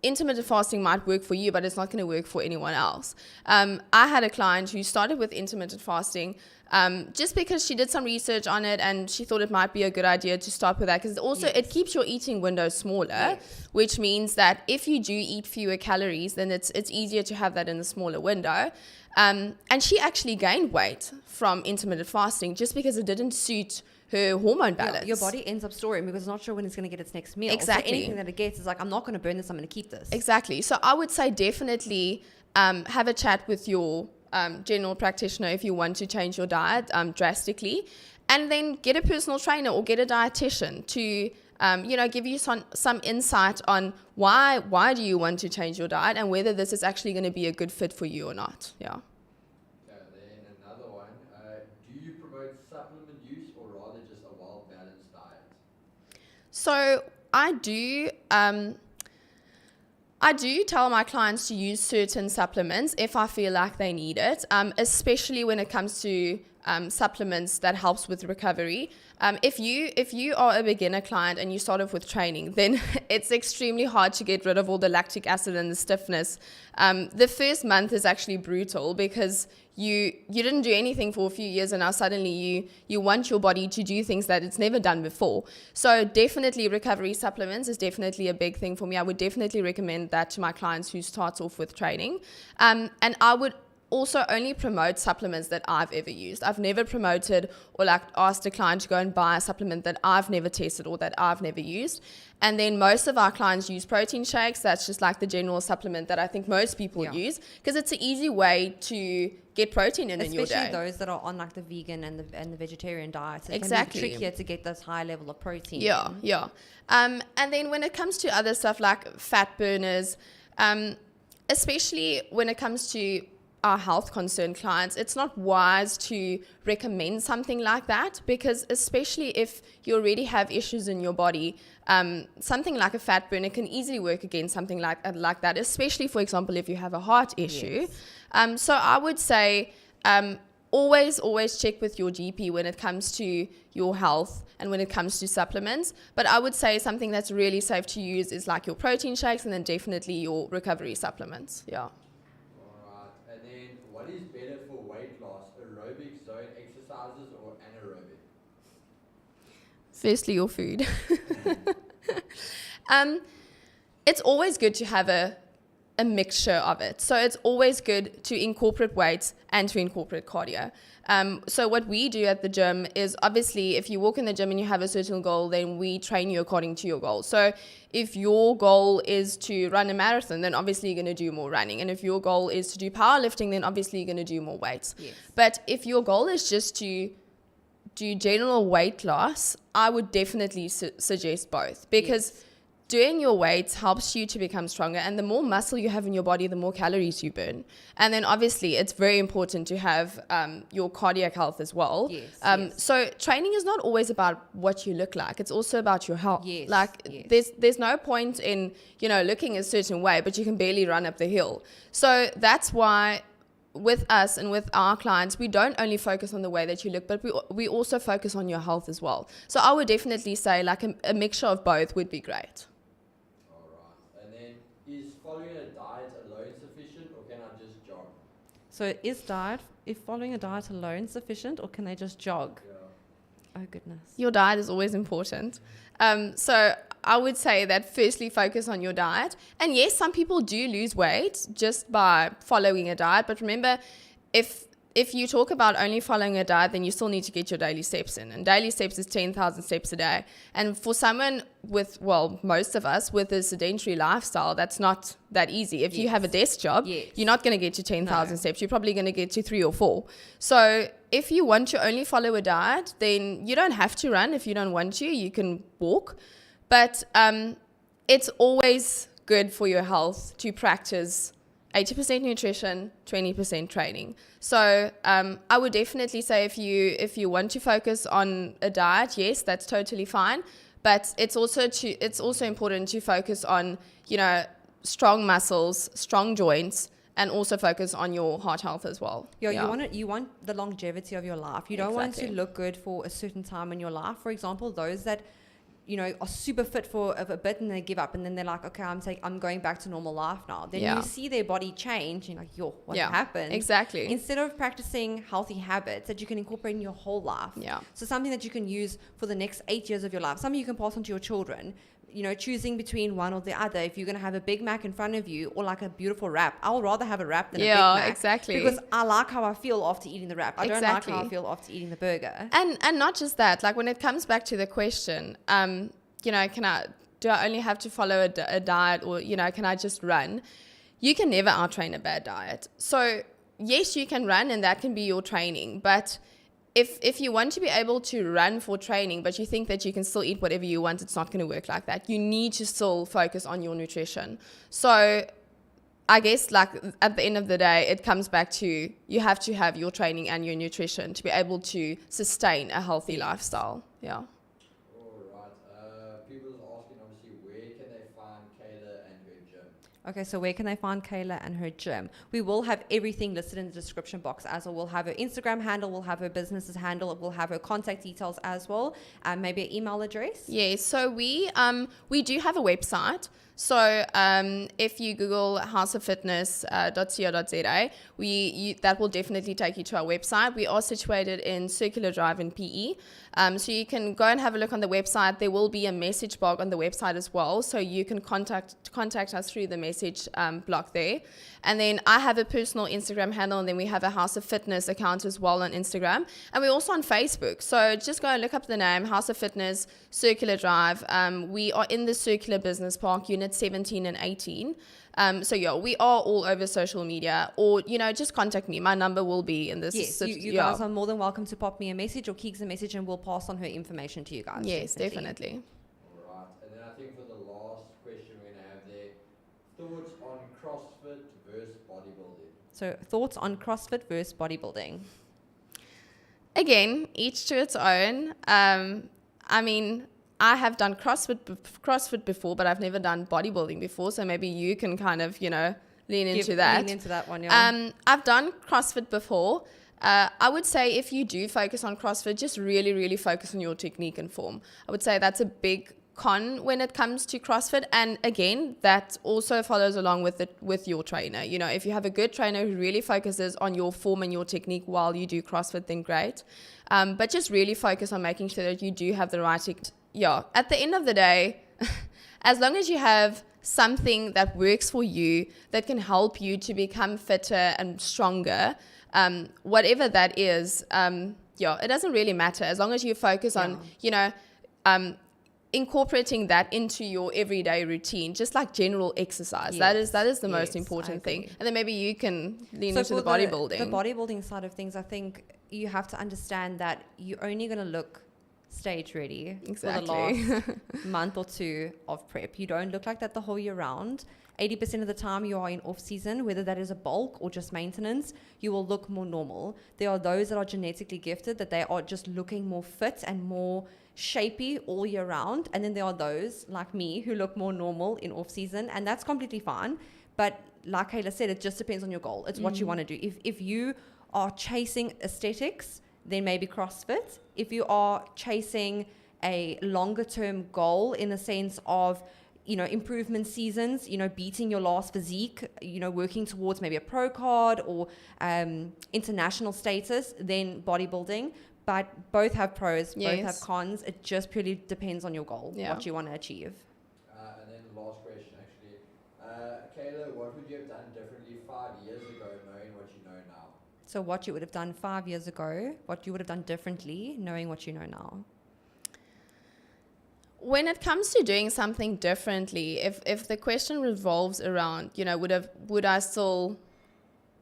intermittent fasting might work for you, but it's not going to work for anyone else. I had a client who started with intermittent fasting just because she did some research on it and she thought it might be a good idea to start with that, because also it keeps your eating window smaller, which means that if you do eat fewer calories, then it's easier to have that in a smaller window. And she actually gained weight from intermittent fasting just because it didn't suit her hormone balance. Your body ends up storing because it's not sure when it's going to get its next meal. Exactly. So anything that it gets is like, I'm not going to burn this, I'm going to keep this. Exactly. So I would say definitely have a chat with your general practitioner if you want to change your diet drastically, and then get a personal trainer or get a dietitian to give you some insight on why do you want to change your diet and whether this is actually going to be a good fit for you or not. Yeah. Then another one, do you promote supplement use or rather just a well-balanced diet? So I do tell my clients to use certain supplements if I feel like they need it, especially when it comes to supplements that helps with recovery. If you are a beginner client and you start off with training, then it's extremely hard to get rid of all the lactic acid and the stiffness. The first month is actually brutal because you didn't do anything for a few years and now suddenly you want your body to do things that it's never done before. So definitely recovery supplements is definitely a big thing for me. I would definitely recommend that to my clients who start off with training. And I would also only promote supplements that I've ever used. I've never promoted or like asked a client to go and buy a supplement that I've never tested or that I've never used. And then most of our clients use protein shakes. That's just like the general supplement that I think most people use, because it's an easy way to get protein in your day. Especially those that are on like the vegan and the vegetarian diets. It can be trickier to get this high level of protein. Yeah. And then when it comes to other stuff like fat burners, especially when it comes to our health concerned clients, it's not wise to recommend something like that, because especially if you already have issues in your body, something like a fat burner can easily work against something like that, especially, for example, if you have a heart issue. So I would say always check with your GP when it comes to your health and when it comes to supplements. But I would say something that's really safe to use is like your protein shakes and then definitely your recovery supplements. Yeah. What is better for weight loss, aerobic zone exercises or anaerobic? Firstly, your food. It's always good to have a mixture of it. So it's always good to incorporate weights and to incorporate cardio. So what we do at the gym is, obviously, if you walk in the gym and you have a certain goal, then we train you according to your goal. So if your goal is to run a marathon, then obviously you're going to do more running. And if your goal is to do powerlifting, then obviously you're going to do more weights. Yes. But if your goal is just to do general weight loss, I would definitely suggest both, because doing your weights helps you to become stronger, and the more muscle you have in your body, the more calories you burn. And then obviously it's very important to have your cardiac health as well. Yes. So training is not always about what you look like, it's also about your health. There's no point in looking a certain way but you can barely run up the hill. So that's why with us and with our clients, we don't only focus on the way that you look, but we also focus on your health as well. So I would definitely say like a mixture of both would be great. Is following a diet alone sufficient, or can I just jog? So is following a diet alone sufficient, or can they just jog? Oh goodness. Your diet is always important. So I would say that firstly focus on your diet. And yes, some people do lose weight just by following a diet, but remember, if you talk about only following a diet, then you still need to get your daily steps in. And daily steps is 10,000 steps a day. And for someone with, well, most of us with a sedentary lifestyle, that's not that easy. If you have a desk job, you're not going to get to 10,000 steps. You're probably going to get to 3 or 4. So if you want to only follow a diet, then you don't have to run. If you don't want to, you can walk. But it's always good for your health to practice 80% nutrition, 20% training. So I would definitely say if you want to focus on a diet, yes, that's totally fine. But it's also important to focus on, you know, strong muscles, strong joints, and also focus on your heart health as well. You want the longevity of your life. You don't want to look good for a certain time in your life. For example, those that, you know, are super fit for a bit and they give up and then they're like, okay, I'm going back to normal life now. Then you see their body change and you're like, what happened? Exactly. Instead of practicing healthy habits that you can incorporate in your whole life. Yeah. So something that you can use for the next 8 years of your life. Something you can pass on to your children. You know, choosing between one or the other. If you're going to have a Big Mac in front of you or like a beautiful wrap, I'll rather have a wrap than a Big Mac. Yeah, exactly. Because I like how I feel after eating the wrap. I don't like how I feel after eating the burger. And not just that, like when it comes back to the question, you know, do I only have to follow a diet, or, you know, can I just run? You can never outtrain a bad diet. So yes, you can run and that can be your training. But if you want to be able to run for training, but you think that you can still eat whatever you want, it's not going to work like that. You need to still focus on your nutrition. So I guess, like, at the end of the day, it comes back to you have to have your training and your nutrition to be able to sustain a healthy lifestyle. Yeah. Okay, so where can they find Kayla and her gym? We will have everything listed in the description box as well. We'll have her Instagram handle, we'll have her business's handle, we'll have her contact details as well, maybe an email address. Yeah, so we do have a website. So if you Google houseoffitness.co.za, that will definitely take you to our website. We are situated in Circular Drive in PE. So you can go and have a look on the website. There will be a message block on the website as well. So you can contact us through the message block there. And then I have a personal Instagram handle, and then we have a House of Fitness account as well on Instagram. And we're also on Facebook. So just go and look up the name, House of Fitness, Circular Drive. We are in the Circular Business Park, Unit 17 and 18. So yeah, we are all over social media, or, you know, just contact me. My number will be in this. Yes, you guys are more than welcome to pop me a message or Keeks a message, and we'll pass on her information to you guys. Yes, definitely. All right, and then I think for the last question we're going to have there, thoughts on CrossFit versus bodybuilding. So thoughts on CrossFit versus bodybuilding. Again, each to its own. I mean, I have done CrossFit before, but I've never done bodybuilding before. So maybe you can kind of, you know, lean into that one, yeah. I've done CrossFit before. I would say if you do focus on CrossFit, just really, really focus on your technique and form. I would say that's a big con when it comes to CrossFit. And again, that also follows along with your trainer. You know, if you have a good trainer who really focuses on your form and your technique while you do CrossFit, then great. But just really focus on making sure that you do have the right at the end of the day, as long as you have something that works for you, that can help you to become fitter and stronger, whatever that is, it doesn't really matter. As long as you focus on, you know, incorporating that into your everyday routine, just like general exercise. Yes. That is the most important thing. And then maybe you can lean into the bodybuilding. The bodybuilding side of things, I think you have to understand that you're only going to look stage ready for the last month or two of prep. You don't look like that the whole year round. 80% of the time you are in off season, whether that is a bulk or just maintenance, you will look more normal. There are those that are genetically gifted, that they are just looking more fit and more shapy all year round. And then there are those like me who look more normal in off season, and that's completely fine. But like Kayla said, it just depends on your goal. It's what you want to do. If you are chasing aesthetics, then maybe CrossFit. If you are chasing a longer term goal in the sense of, you know, improvement seasons, you know, beating your last physique, you know, working towards maybe a pro card or international status, then bodybuilding. But both have pros, both have cons. It just purely depends on your goal, what you want to achieve. And then the last question, actually. Kayla, what would you have done differently 5 years ago knowing what you know now? So what you would have done 5 years ago, what you would have done differently, knowing what you know now. When it comes to doing something differently, if the question revolves around, you know, would I still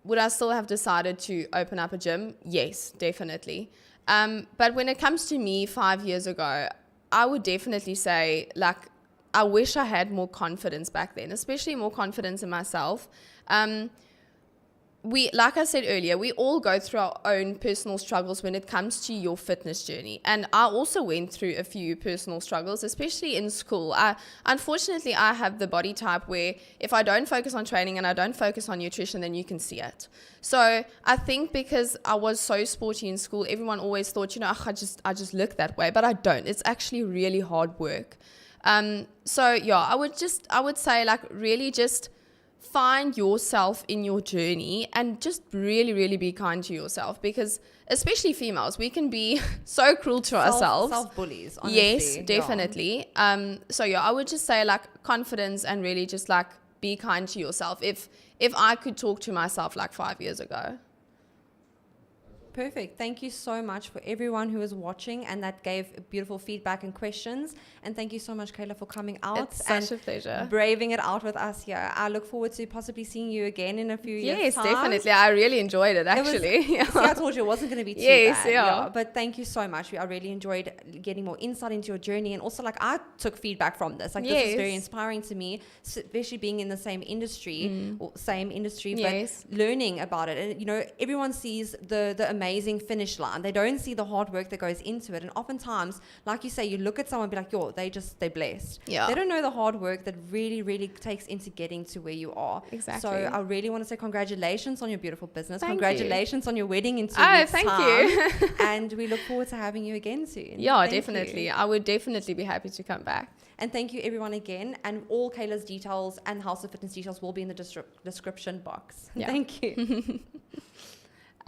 have decided to open up a gym? Yes, definitely. But when it comes to me 5 years ago, I would definitely say, like, I wish I had more confidence back then, especially more confidence in myself. Like I said earlier, we all go through our own personal struggles when it comes to your fitness journey. And I also went through a few personal struggles, especially in school. Unfortunately, I have the body type where if I don't focus on training and I don't focus on nutrition, then you can see it. So I think because I was so sporty in school, everyone always thought, you know, I just look that way, but I don't. It's actually really hard work. So yeah, I would say, like, really just find yourself in your journey and just really, really be kind to yourself, because especially females, we can be so cruel to ourselves. Self-bullies, honestly. Yes, definitely. Yeah. So yeah, I would just say, like, confidence and really just, like, be kind to yourself. If I could talk to myself like 5 years ago. Perfect. Thank you so much for everyone who was watching and that gave beautiful feedback and questions. And thank you so much, Kayla, for coming out. It's such a pleasure. Braving it out with us here. I look forward to possibly seeing you again in a few years' Yes, time. definitely. I really enjoyed it, actually. See, I told you it wasn't going to be too bad. Yeah. But thank you so much. I really enjoyed getting more insight into your journey. And also, like, I took feedback from this. Like, this is very inspiring to me, especially being in the same industry, but learning about it. And, you know, everyone sees the amazing finish line. They don't see the hard work that goes into it. And oftentimes, like you say, you look at someone and be like, yo, they're blessed. Yeah. They don't know the hard work that really, really takes into getting to where you are. Exactly. So I really want to say congratulations on your beautiful business. Congratulations on your wedding in 2 weeks' time. You. And we look forward to having you again soon. Yeah, Thank definitely. you. I would definitely be happy to come back. And thank you everyone again. And all Kayla's details and House of Fitness details will be in the description box. Yeah. Thank you.